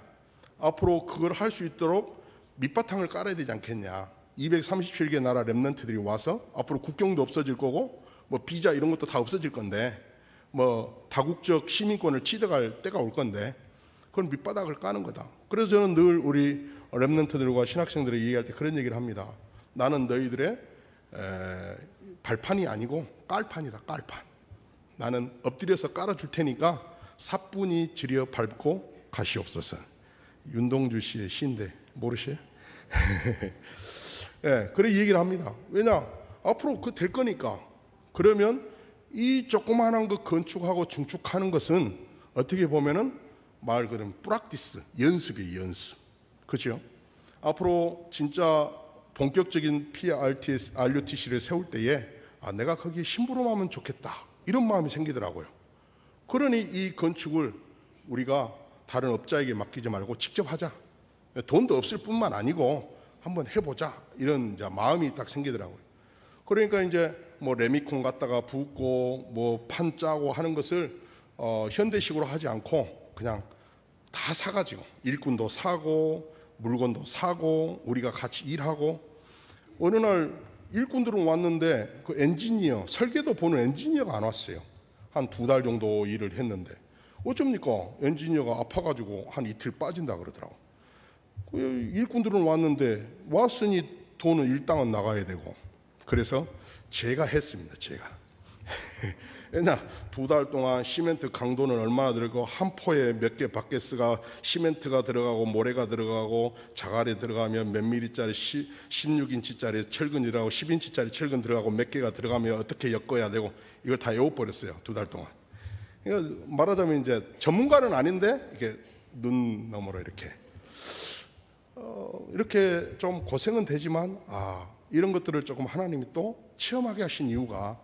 앞으로 그걸 할 수 있도록 밑바탕을 깔아야 되지 않겠냐? 237개 나라 렘넌트들이 와서 앞으로 국경도 없어질 거고 뭐 비자 이런 것도 다 없어질 건데 뭐 다국적 시민권을 취득할 때가 올 건데 그건 밑바닥을 까는 거다. 그래서 저는 늘 우리 렘넌트들과 신학생들이 얘기할 때 그런 얘기를 합니다. 나는 너희들의 발판이 아니고 깔판이다. 깔판. 나는 엎드려서 깔아줄 테니까 사뿐히 지려 밟고 가시옵소서. 윤동주 씨의 시인데 모르세요? 예, 그래 얘기를 합니다. 왜냐? 앞으로 그 될 거니까. 그러면 이 조그마한 거 건축하고 중축하는 것은 어떻게 보면은 말 그대로 프랙티스, 연습이에요, 연습. 그죠? 앞으로 진짜 본격적인 RUTC를 세울 때에 내가 거기에 심부름하면 좋겠다. 이런 마음이 생기더라고요. 그러니 이 건축을 우리가 다른 업자에게 맡기지 말고 직접 하자. 돈도 없을 뿐만 아니고 한번 해보자. 이런 이제 마음이 딱 생기더라고요. 그러니까 이제 뭐 레미콘 갖다가 붓고 뭐 판 짜고 하는 것을 현대식으로 하지 않고 그냥 다 사가지고 일꾼도 사고 물건도 사고 우리가 같이 일하고 어느 날 일꾼들은 왔는데 그 엔지니어 설계도 보는 엔지니어가 안 왔어요. 한 2달 정도 일을 했는데 어쩝니까? 엔지니어가 아파가지고 한 이틀 빠진다 그러더라고. 일꾼들은 왔는데 왔으니 돈은 일당은 나가야 되고 그래서 제가 했습니다. 제가. 왜냐 2달 동안 시멘트 강도는 얼마나 들어가고 한 포에 몇 개 바켓스가 시멘트가 들어가고 모래가 들어가고 자갈에 들어가면 몇 미리짜리 16인치짜리 철근 들어가고 10인치짜리 철근 들어가고 몇 개가 들어가면 어떻게 엮어야 되고 이걸 다 외워버렸어요. 2달 동안. 그러니까 말하자면 이제 전문가는 아닌데 이렇게 눈 너머로 이렇게 좀 고생은 되지만 이런 것들을 조금 하나님이 또 체험하게 하신 이유가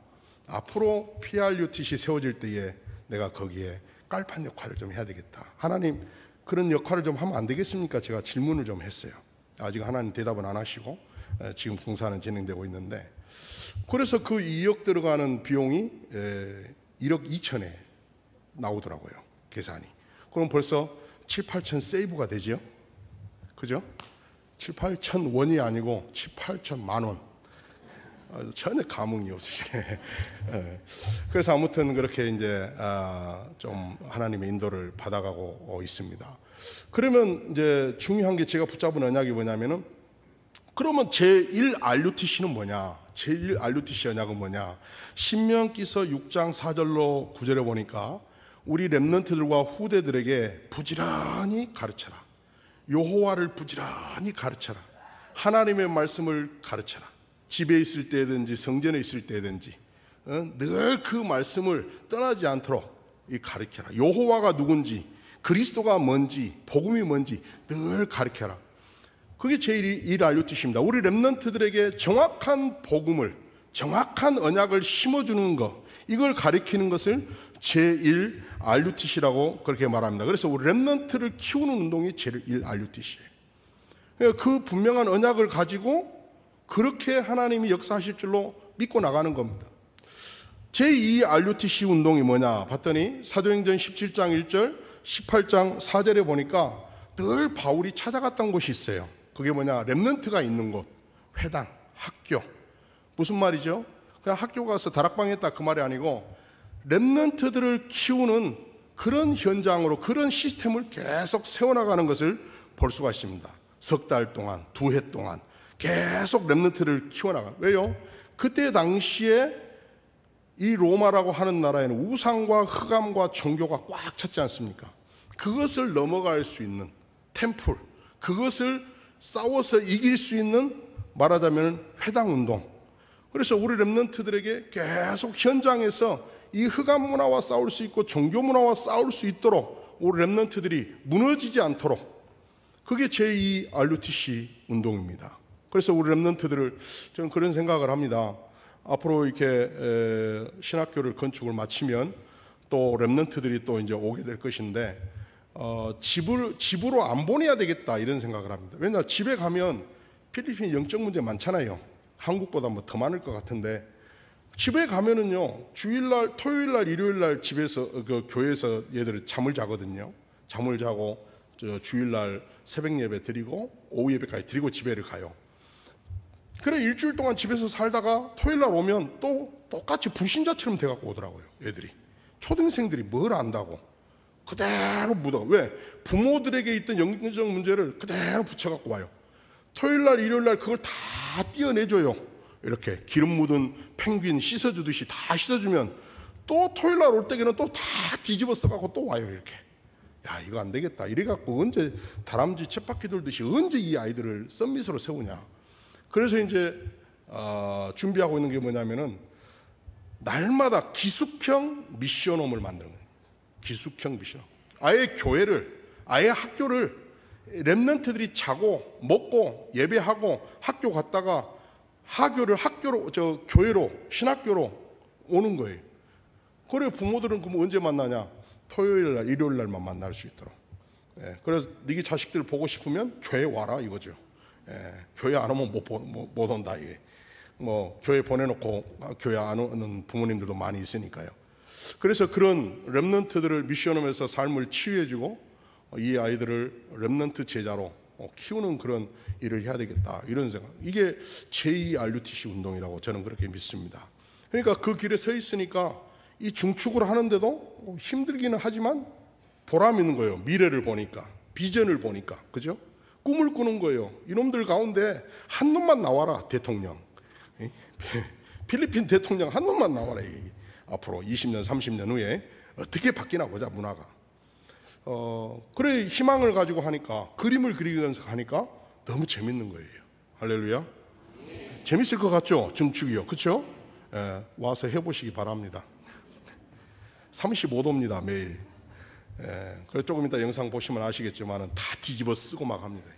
앞으로 PRUTC 세워질 때에 내가 거기에 깔판 역할을 좀 해야 되겠다. 하나님 그런 역할을 좀 하면 안 되겠습니까? 제가 질문을 좀 했어요. 아직 하나님 대답은 안 하시고 지금 공사는 진행되고 있는데 그래서 그 2억 들어가는 비용이 1억 2천에 나오더라고요. 계산이. 그럼 벌써 7, 8천 세이브가 되죠. 그죠? 7, 8천 원이 아니고 7, 8천만 원. 전혀 감흥이 없으시네. 그래서 아무튼 그렇게 이제 좀 하나님의 인도를 받아가고 있습니다. 그러면 이제 중요한 게 제가 붙잡은 언약이 뭐냐면은, 그러면 제1 RUTC는 뭐냐? 제1 RUTC 언약은 뭐냐? 신명기서 6장 4절로 9절에 보니까 우리 렘넌트들과 후대들에게 부지런히 가르쳐라. 여호와를 부지런히 가르쳐라. 하나님의 말씀을 가르쳐라. 집에 있을 때든지 성전에 있을 때든지 늘 그 말씀을 떠나지 않도록 가르쳐라. 여호와가 누군지, 그리스도가 뭔지, 복음이 뭔지 늘 가르쳐라. 그게 제1 RUTC입니다. 우리 렘넌트들에게 정확한 복음을, 정확한 언약을 심어주는 것, 이걸 가르치는 것을 제1 RUTC라고 그렇게 말합니다. 그래서 우리 렘넌트를 키우는 운동이 제1 RUTC예요. 그 분명한 언약을 가지고 그렇게 하나님이 역사하실 줄로 믿고 나가는 겁니다. 제2 RUTC 운동이 뭐냐 봤더니 사도행전 17장 1절, 18장 4절에 보니까 늘 바울이 찾아갔던 곳이 있어요. 그게 뭐냐, 렘넌트가 있는 곳, 회당, 학교. 무슨 말이죠? 그냥 학교 가서 다락방 했다 그 말이 아니고, 렘넌트들을 키우는 그런 현장으로, 그런 시스템을 계속 세워나가는 것을 볼 수가 있습니다. 석 달 동안, 2해 동안 계속 렘넌트를 키워나가. 왜요? 그때 당시에 이 로마라고 하는 나라에는 우상과 흑암과 종교가 꽉 찼지 않습니까? 그것을 넘어갈 수 있는 템플, 그것을 싸워서 이길 수 있는, 말하자면 회당 운동. 그래서 우리 렘넌트들에게 계속 현장에서 이 흑암 문화와 싸울 수 있고 종교 문화와 싸울 수 있도록 우리 렘넌트들이 무너지지 않도록, 그게 제2 RUTC 운동입니다. 그래서 우리 렘넌트들을, 저는 그런 생각을 합니다. 앞으로 이렇게 신학교를 건축을 마치면 또 렘넌트들이 또 이제 오게 될 것인데, 집으로 안 보내야 되겠다 이런 생각을 합니다. 왜냐, 집에 가면 필리핀 영적 문제 많잖아요. 한국보다 뭐 더 많을 것 같은데, 집에 가면은요, 주일날, 토요일날, 일요일날 집에서 그 교회에서 얘들이 잠을 자거든요. 잠을 자고 주일날 새벽 예배 드리고 오후 예배까지 드리고 집에를 가요. 그래 일주일 동안 집에서 살다가 토요일날 오면 또 똑같이 불신자처럼 돼갖고 오더라고요. 애들이, 초등생들이 뭘 안다고 그대로 묻어. 왜? 부모들에게 있던 영적 문제를 그대로 붙여갖고 와요. 토요일날, 일요일날 그걸 다 띄어내줘요. 이렇게 기름 묻은 펭귄 씻어주듯이 다 씻어주면 또 토요일날 올 때에는 또 다 뒤집어 써갖고 또 와요. 이렇게. 야, 이거 안 되겠다. 이래갖고 언제 다람쥐 쳇바퀴 돌듯이 언제 이 아이들을 썸밋으로 세우냐. 그래서 이제 준비하고 있는 게 뭐냐면은, 날마다 기숙형 미션홈을 만드는 거예요. 기숙형 미션. 아예 교회를, 아예 학교를 렘넌트들이 자고 먹고 예배하고 학교 갔다가 학교로 교회로, 신학교로 오는 거예요. 그래 부모들은 그럼 언제 만나냐? 토요일 날, 일요일 날만 만날 수 있도록. 그래서 네 자식들 보고 싶으면 교회 와라 이거죠. 교회 안 오면 못 온다 이게. 뭐 교회 보내놓고 교회 안 오는 부모님들도 많이 있으니까요. 그래서 그런 렘넌트들을 미션홈에서 삶을 치유해주고 이 아이들을 렘넌트 제자로 키우는 그런 일을 해야 되겠다 이런 생각. 이게 제2 RUTC 운동이라고 저는 그렇게 믿습니다. 그러니까 그 길에 서 있으니까 이 중축을 하는데도 힘들기는 하지만 보람 있는 거예요. 미래를 보니까, 비전을 보니까, 그죠? 꿈을 꾸는 거예요. 이놈들 가운데 한 놈만 나와라, 대통령. 필리핀 대통령 한 놈만 나와라. 앞으로 20년, 30년 후에 어떻게 바뀌나 보자, 문화가. 그래 희망을 가지고 하니까, 그림을 그리면서 하니까 너무 재밌는 거예요. 할렐루야. 재밌을 것 같죠? 중축이요. 그렇죠? 와서 해보시기 바랍니다. 35도입니다 매일. 그래 조금 이따 영상 보시면 아시겠지만 다 뒤집어 쓰고 막 합니다.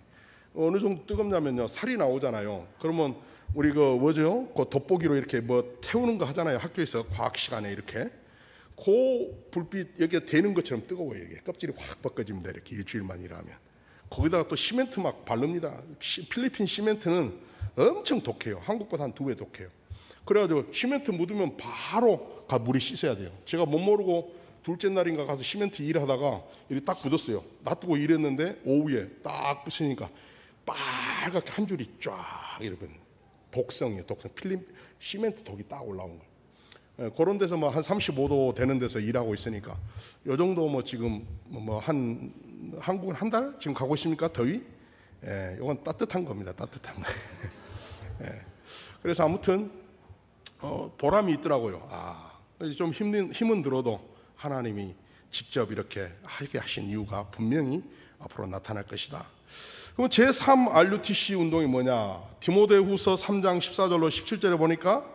어느 정도 뜨겁냐면요, 살이 나오잖아요. 그러면 우리 뭐죠? 그 돋보기로 이렇게 뭐 태우는 거 하잖아요. 학교에서 과학 시간에 이렇게. 그 불빛 여기에 대는 것처럼 뜨거워요. 이게 껍질이 확 벗겨집니다. 이렇게 일주일만 일하면. 거기다가 또 시멘트 막 바릅니다. 필리핀 시멘트는 엄청 독해요. 한국보다 한 2배 독해요. 그래가지고 시멘트 묻으면 바로 물이 씻어야 돼요. 제가 못 모르고 둘째 날인가 가서 시멘트 일하다가 이렇게 딱 굳었어요. 놔두고 일했는데 오후에 딱 부시니까 빨갛게 한 줄이 쫙 이렇게 독성이에요. 독성. 필름 시멘트 독이 딱 올라온 거예요. 그런 데서 뭐 한 35도 되는 데서 일하고 있으니까 요 정도 뭐 지금 뭐 한 한국은 한 달 지금 가고 있습니까? 더위? 이건 따뜻한 겁니다. 따뜻한 거. 그래서 아무튼 보람이 있더라고요. 좀 힘은 들어도 하나님이 직접 이렇게 하게 하신 이유가 분명히 앞으로 나타날 것이다. 그럼 제3 RUTC 운동이 뭐냐? 디모데후서 3장 14절로 17절에 보니까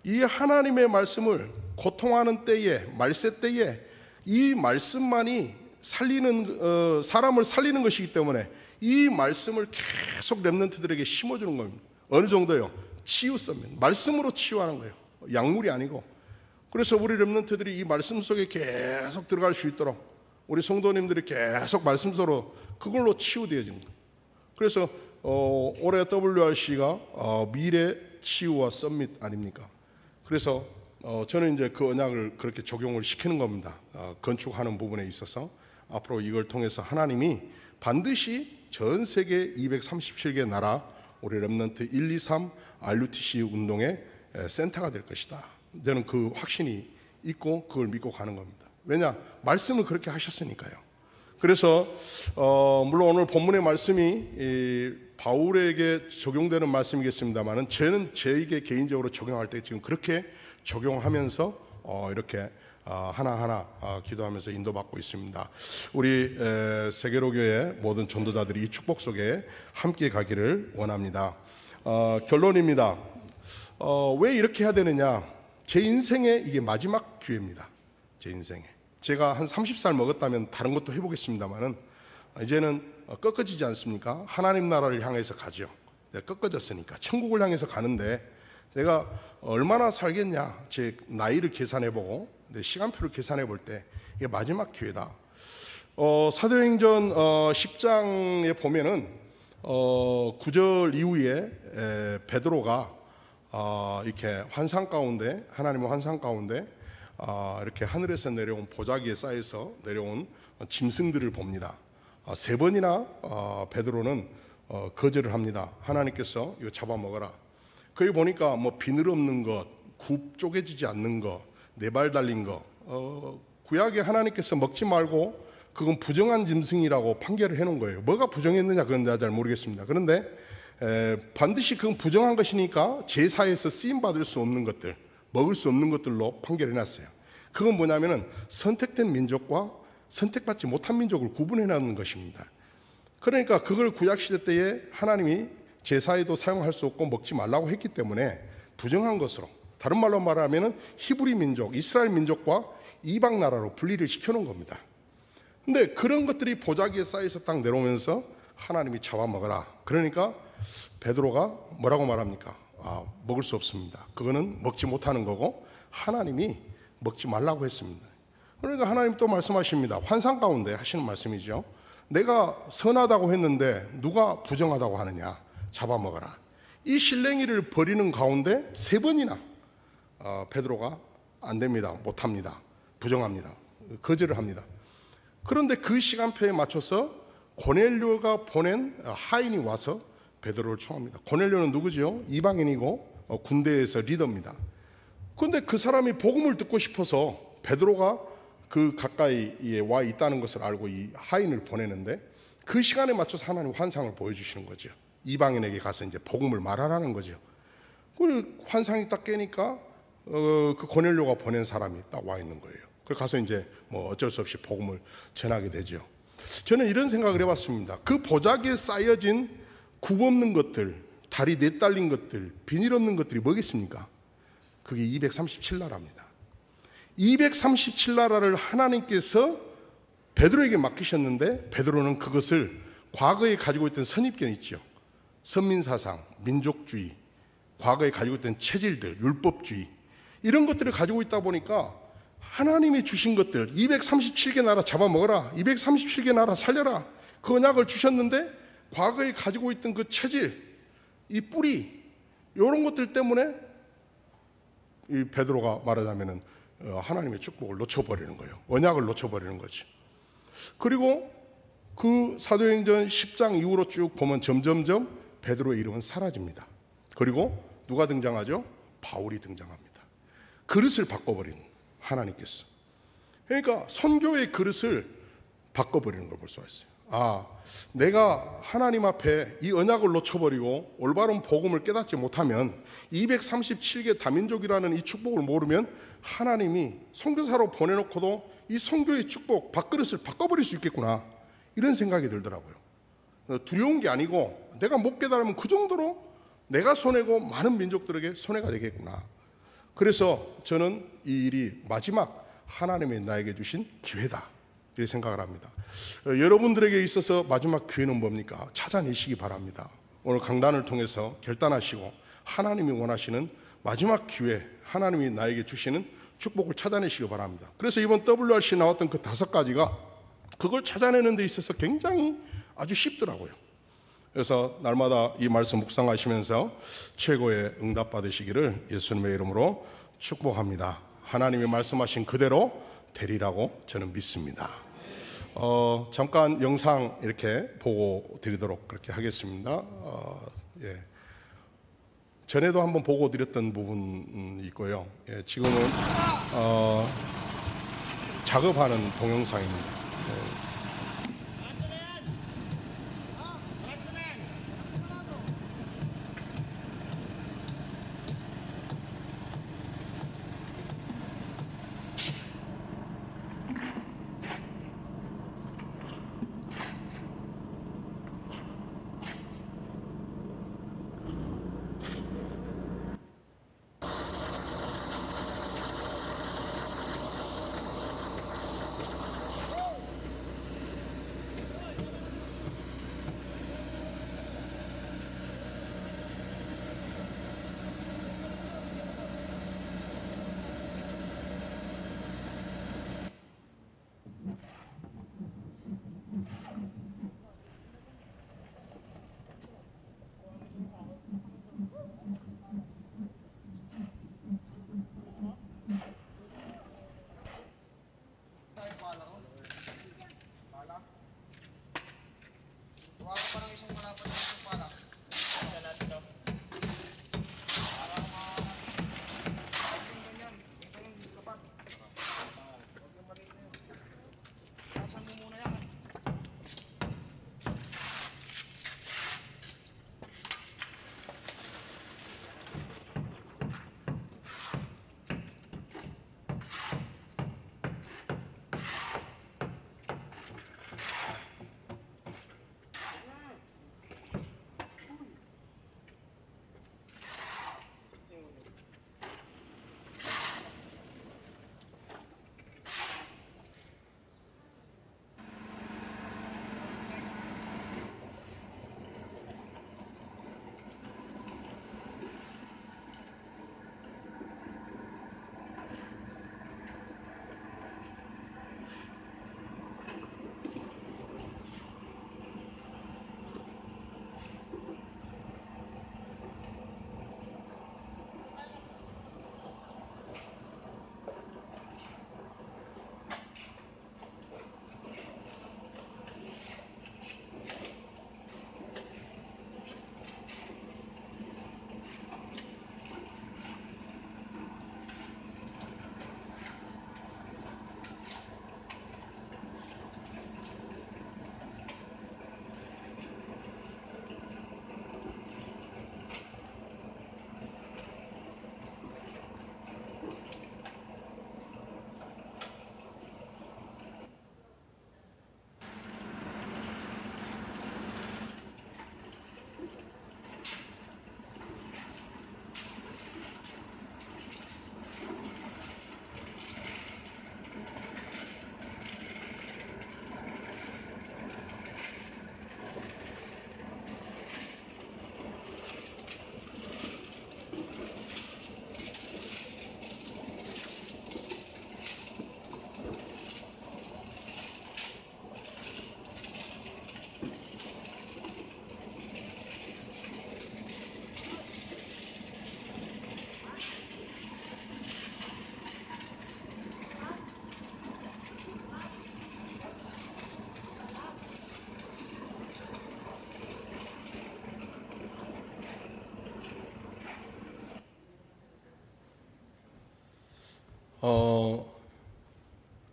이 하나님의 말씀을 고통하는 때에, 말세 때에 이 말씀만이 사람을 살리는 것이기 때문에 이 말씀을 계속 렘넌트들에게 심어주는 겁니다. 어느 정도요? 치유성면, 말씀으로 치유하는 거예요. 약물이 아니고. 그래서 우리 렘넌트들이 이 말씀 속에 계속 들어갈 수 있도록 우리 성도님들이 계속 말씀 속으로 그걸로 치유되어지는 거예요. 그래서 올해 WRC가 미래 치유와 썸밋 아닙니까? 그래서 저는 이제 그 언약을 그렇게 적용을 시키는 겁니다. 건축하는 부분에 있어서 앞으로 이걸 통해서 하나님이 반드시 전 세계 237개 나라 우리 렘넌트 1, 2, 3 RUTC 운동의 센터가 될 것이다. 저는 그 확신이 있고 그걸 믿고 가는 겁니다. 왜냐? 말씀을 그렇게 하셨으니까요. 그래서 물론 오늘 본문의 말씀이 바울에게 적용되는 말씀이겠습니다만은 저는 저에게 개인적으로 적용할 때 지금 그렇게 적용하면서 이렇게 하나하나 기도하면서 인도받고 있습니다. 우리 세계로교회 모든 전도자들이 이 축복 속에 함께 가기를 원합니다. 결론입니다. 왜 이렇게 해야 되느냐? 제 인생에 이게 마지막 기회입니다. 제 인생에 제가 한 30살 먹었다면 다른 것도 해보겠습니다만은 이제는 꺾어지지 않습니까? 하나님 나라를 향해서 가죠. 내가 꺾어졌으니까 천국을 향해서 가는데 내가 얼마나 살겠냐? 제 나이를 계산해보고 내 시간표를 계산해볼 때 이게 마지막 기회다. 사도행전 10장에 보면은 9절 이후에 베드로가 이렇게 환상 가운데, 하나님의 환상 가운데 이렇게 하늘에서 내려온 보자기에 쌓여서 내려온 짐승들을 봅니다. 3번이나 베드로는 거절을 합니다. 하나님께서 이거 잡아먹어라. 거기 보니까 뭐 비늘 없는 것, 굽 쪼개지지 않는 것, 네 발 달린 것, 구약에 하나님께서 먹지 말고 그건 부정한 짐승이라고 판결을 해놓은 거예요. 뭐가 부정했느냐 그건 내가 잘 모르겠습니다. 그런데 반드시 그건 부정한 것이니까 제사에서 쓰임받을 수 없는 것들, 먹을 수 없는 것들로 판결해놨어요. 그건 뭐냐면은 선택된 민족과 선택받지 못한 민족을 구분해놓는 것입니다. 그러니까 그걸 구약시대 때에 하나님이 제사에도 사용할 수 없고 먹지 말라고 했기 때문에 부정한 것으로, 다른 말로 말하면 히브리 민족, 이스라엘 민족과 이방 나라로 분리를 시켜놓은 겁니다. 근데 그런 것들이 보자기에 쌓여서 딱 내려오면서 하나님이 잡아먹어라. 그러니까 베드로가 뭐라고 말합니까? 먹을 수 없습니다. 그거는 먹지 못하는 거고 하나님이 먹지 말라고 했습니다. 그러니까 하나님 또 말씀하십니다. 환상 가운데 하시는 말씀이죠. 내가 선하다고 했는데 누가 부정하다고 하느냐? 잡아먹어라. 이 실랭이를 버리는 가운데 3번이나 베드로가 안 됩니다. 못합니다. 부정합니다. 거절을 합니다. 그런데 그 시간표에 맞춰서 고넬료가 보낸 하인이 와서 베드로를 총합니다. 고넬료는 누구죠? 이방인이고 군대에서 리더입니다. 그런데 그 사람이 복음을 듣고 싶어서 베드로가 그 가까이에 와 있다는 것을 알고 이 하인을 보내는데 그 시간에 맞춰서 하나님 환상을 보여주시는 거죠. 이방인에게 가서 이제 복음을 말하라는 거죠. 그 환상이 딱 깨니까 그 고넬료가 보낸 사람이 딱 와 있는 거예요. 그래서 가서 이제 뭐 어쩔 수 없이 복음을 전하게 되죠. 저는 이런 생각을 해봤습니다. 그 보자기에 쌓여진 굽 없는 것들, 다리 넷 달린 것들, 비닐 없는 것들이 뭐겠습니까? 그게 237나라입니다. 237나라를 하나님께서 베드로에게 맡기셨는데 베드로는 그것을 과거에 가지고 있던 선입견 있죠. 선민사상, 민족주의, 과거에 가지고 있던 체질들, 율법주의 이런 것들을 가지고 있다 보니까 하나님이 주신 것들 237개 나라 잡아먹어라, 237개 나라 살려라, 그 언약을 주셨는데 과거에 가지고 있던 그 체질, 이 뿌리 이런 것들 때문에 이 베드로가 말하자면은 하나님의 축복을 놓쳐버리는 거예요. 언약을 놓쳐버리는 거지. 그리고 그 사도행전 10장 이후로 쭉 보면 점점점 베드로의 이름은 사라집니다. 그리고 누가 등장하죠? 바울이 등장합니다. 그릇을 바꿔버린 하나님께서. 그러니까 선교의 그릇을 바꿔버리는 걸 볼 수가 있어요. 아, 내가 하나님 앞에 이 언약을 놓쳐버리고 올바른 복음을 깨닫지 못하면 237개 다민족이라는 이 축복을 모르면 하나님이 선교사로 보내놓고도 이 선교의 축복, 밥그릇을 바꿔버릴 수 있겠구나, 이런 생각이 들더라고요. 두려운 게 아니고 내가 못 깨달으면 그 정도로 내가 손해고 많은 민족들에게 손해가 되겠구나. 그래서 저는 이 일이 마지막 하나님이 나에게 주신 기회다, 이렇게 생각을 합니다. 여러분들에게 있어서 마지막 기회는 뭡니까? 찾아내시기 바랍니다. 오늘 강단을 통해서 결단하시고 하나님이 원하시는 마지막 기회, 하나님이 나에게 주시는 축복을 찾아내시기 바랍니다. 그래서 이번 WRC 나왔던 그 5가지가 그걸 찾아내는 데 있어서 굉장히 아주 쉽더라고요. 그래서 날마다 이 말씀 묵상하시면서 최고의 응답 받으시기를 예수님의 이름으로 축복합니다. 하나님이 말씀하신 그대로 되리라고 저는 믿습니다. 잠깐 영상 이렇게 보고 드리도록 그렇게 하겠습니다. 예. 전에도 한번 보고 드렸던 부분이 있고요. 예, 지금은 작업하는 동영상입니다. 예.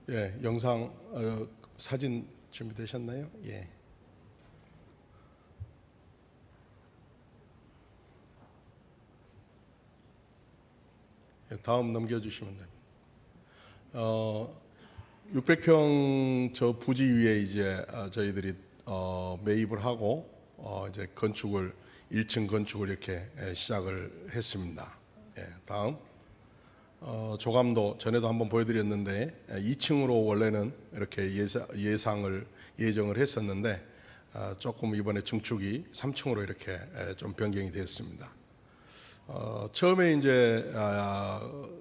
예, 영상 사진 준비되셨나요? 예. 다음 넘겨주시면 됩니다. 600평 저 부지 위에 이제 저희들이 매입을 하고 이제 건축을 1층 건축을 이렇게 시작을 했습니다. 예, 다음 조감도 전에도 한번 보여드렸는데 2층으로 원래는 이렇게 예정을 했었는데 조금 이번에 증축이 3층으로 이렇게 좀 변경이 되었습니다. 처음에 이제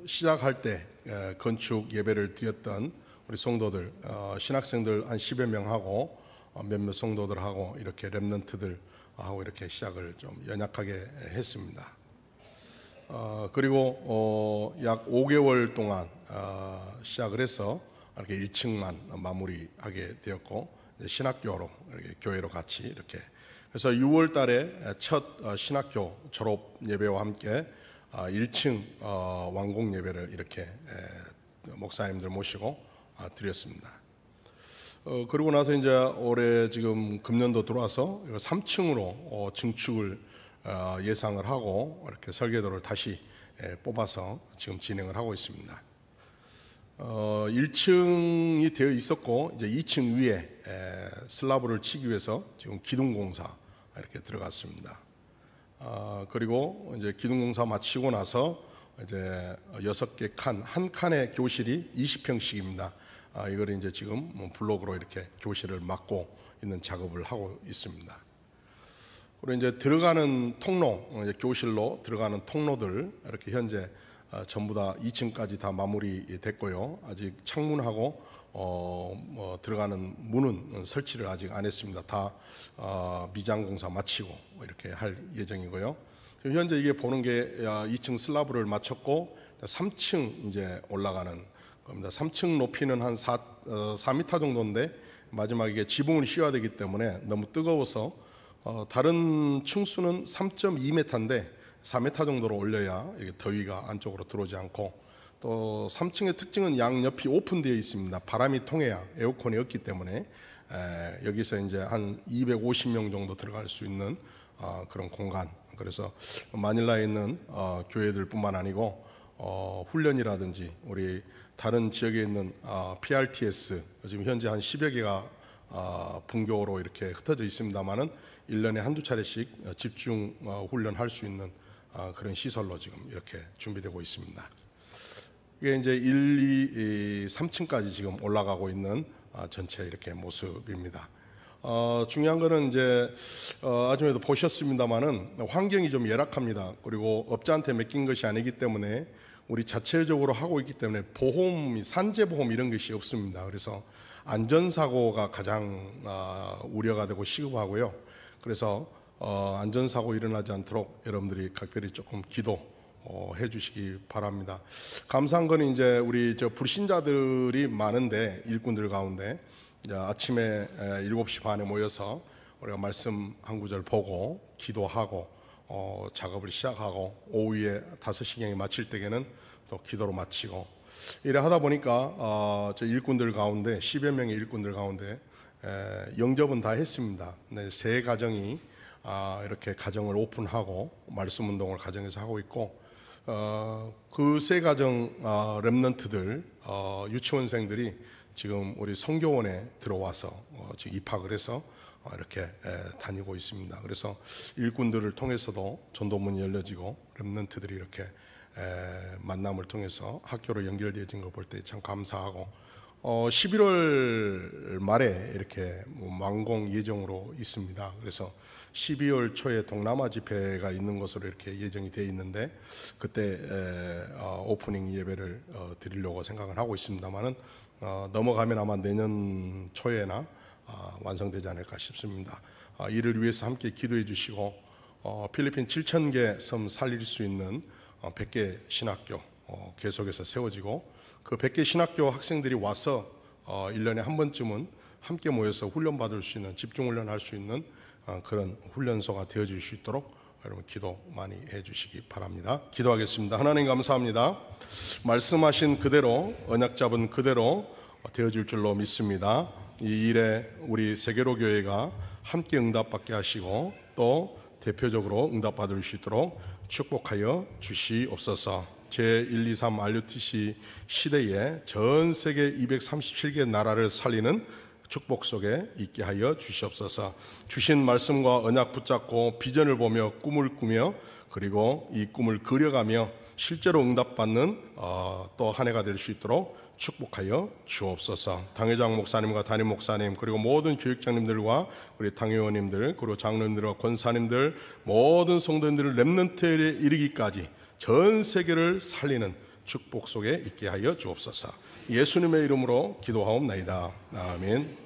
시작할 때 건축 예배를 드렸던 우리 성도들 신학생들 한 10여 명하고 몇몇 성도들하고 이렇게 렘넌트들하고 이렇게 시작을 좀 연약하게 했습니다. 그리고 약 5개월 동안 시작을 해서 이렇게 1층만 마무리하게 되었고 신학교로 이렇게 교회로 같이 이렇게 그래서 6월 달에 첫 신학교 졸업 예배와 함께 1층 완공 예배를 이렇게 목사님들 모시고 드렸습니다. 그러고 나서 이제 올해 지금 금년도 들어와서 3층으로 증축을 예상을 하고 이렇게 설계도를 다시 뽑아서 지금 진행을 하고 있습니다. 1층이 되어 있었고 이제 2층 위에 슬라브를 치기 위해서 지금 기둥공사 이렇게 들어갔습니다. 그리고 이제 기둥공사 마치고 나서 이제 6개 한 칸의 교실이 20평씩입니다. 이걸 이제 지금 블록으로 이렇게 교실을 막고 있는 작업을 하고 있습니다. 그리고 이제 들어가는 통로, 이제 교실로 들어가는 통로들 이렇게 현재 전부 다 2층까지 다 마무리됐고요. 아직 창문하고 들어가는 문은 설치를 아직 안 했습니다. 다 미장 공사 마치고 이렇게 할 예정이고요. 현재 이게 보는 게 2층 슬라브를 마쳤고 3층 이제 올라가는 겁니다. 3층 높이는 한 4m 정도인데 마지막에 이게 지붕을 씌워야 되기 때문에 너무 뜨거워서 다른 층수는 3.2m인데 4m 정도로 올려야 이게 더위가 안쪽으로 들어오지 않고 또 3층의 특징은 양옆이 오픈되어 있습니다. 바람이 통해야 에어컨이 없기 때문에 여기서 이제 한 250명 정도 들어갈 수 있는 그런 공간. 그래서 마닐라에 있는 교회들뿐만 아니고 훈련이라든지 우리 다른 지역에 있는 PRTS 지금 현재 한 10여 개가 분교로 이렇게 흩어져 있습니다만은 1년에 한두 차례씩 집중 훈련할 수 있는 그런 시설로 지금 이렇게 준비되고 있습니다. 이게 이제 1, 2, 3층까지 지금 올라가고 있는 전체 이렇게 모습입니다. 중요한 거는 이제 아침에도 보셨습니다만은 환경이 좀 열악합니다. 그리고 업자한테 맡긴 것이 아니기 때문에 우리 자체적으로 하고 있기 때문에 보험이 산재보험 이런 것이 없습니다. 그래서 안전사고가 가장 우려가 되고 시급하고요. 그래서 안전사고 일어나지 않도록 여러분들이 각별히 조금 기도해 주시기 바랍니다. 감사한 건 이제 우리 불신자들이 많은데 일꾼들 가운데 아침에 7시 반에 모여서 우리가 말씀 한 구절 보고 기도하고 작업을 시작하고 오후에 5시경에 마칠 때에는 또 기도로 마치고 이래 하다 보니까 저 일꾼들 가운데 10여 명의 일꾼들 가운데 영접은 다 했습니다. 근데 세 가정이 이렇게 가정을 오픈하고 말씀 운동을 가정에서 하고 있고 그 세 가정 렘넌트들 유치원생들이 지금 우리 성교원에 들어와서 지금 입학을 해서 이렇게 다니고 있습니다. 그래서 일꾼들을 통해서도 전도문이 열려지고 렘넌트들이 이렇게 만남을 통해서 학교로 연결되어진 거 볼 때 참 감사하고 11월 말에 이렇게 완공 예정으로 있습니다. 그래서 12월 초에 동남아 집회가 있는 것으로 이렇게 예정이 되어 있는데 그때 오프닝 예배를 드리려고 생각을 하고 있습니다만은 넘어가면 아마 내년 초에나 완성되지 않을까 싶습니다. 이를 위해서 함께 기도해 주시고 필리핀 7,000개 섬 살릴 수 있는 100개 신학교 계속해서 세워지고 그 100개 신학교 학생들이 와서 1년에 한 번쯤은 함께 모여서 훈련받을 수 있는 집중훈련할 수 있는 그런 훈련소가 되어질 수 있도록 여러분 기도 많이 해주시기 바랍니다. 기도하겠습니다. 하나님 감사합니다. 말씀하신 그대로 언약 잡은 그대로 되어질 줄로 믿습니다. 이 일에 우리 세계로 교회가 함께 응답받게 하시고 또 대표적으로 응답받을 수 있도록 축복하여 주시옵소서. 제123 RUTC 시대에 전 세계 237개 나라를 살리는 축복 속에 있게 하여 주시옵소서. 주신 말씀과 언약 붙잡고 비전을 보며 꿈을 꾸며 그리고 이 꿈을 그려가며 실제로 응답받는 또 한 해가 될 수 있도록 축복하여 주옵소서. 당회장 목사님과 담임 목사님 그리고 모든 교육장님들과 우리 당회원님들 그리고 장로님들과 권사님들 모든 성도님들을 렘넌트에 이르기까지 전 세계를 살리는 축복 속에 있게 하여 주옵소서. 예수님의 이름으로 기도하옵나이다. 아멘.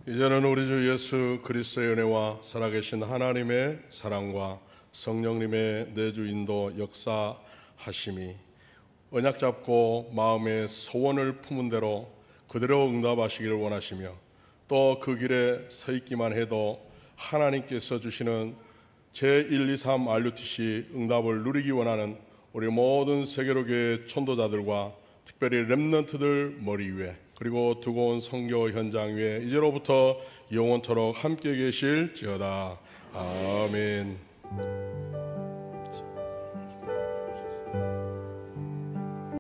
이제는 우리 주 예수 그리스도의 은혜와 살아계신 하나님의 사랑과 성령님의 내주 인도 역사하심이 언약 잡고 마음의 소원을 품은 대로 그대로 응답하시기를 원하시며 또 그 길에 서 있기만 해도 하나님께서 주시는 제123 RUTC 응답을 누리기 원하는 우리 모든 세계로 교회 촌도자들과 특별히 렘넌트들 머리 위에 그리고 두고 온 선교 현장 위에 이제로부터 영원토록 함께 계실지어다. 아멘.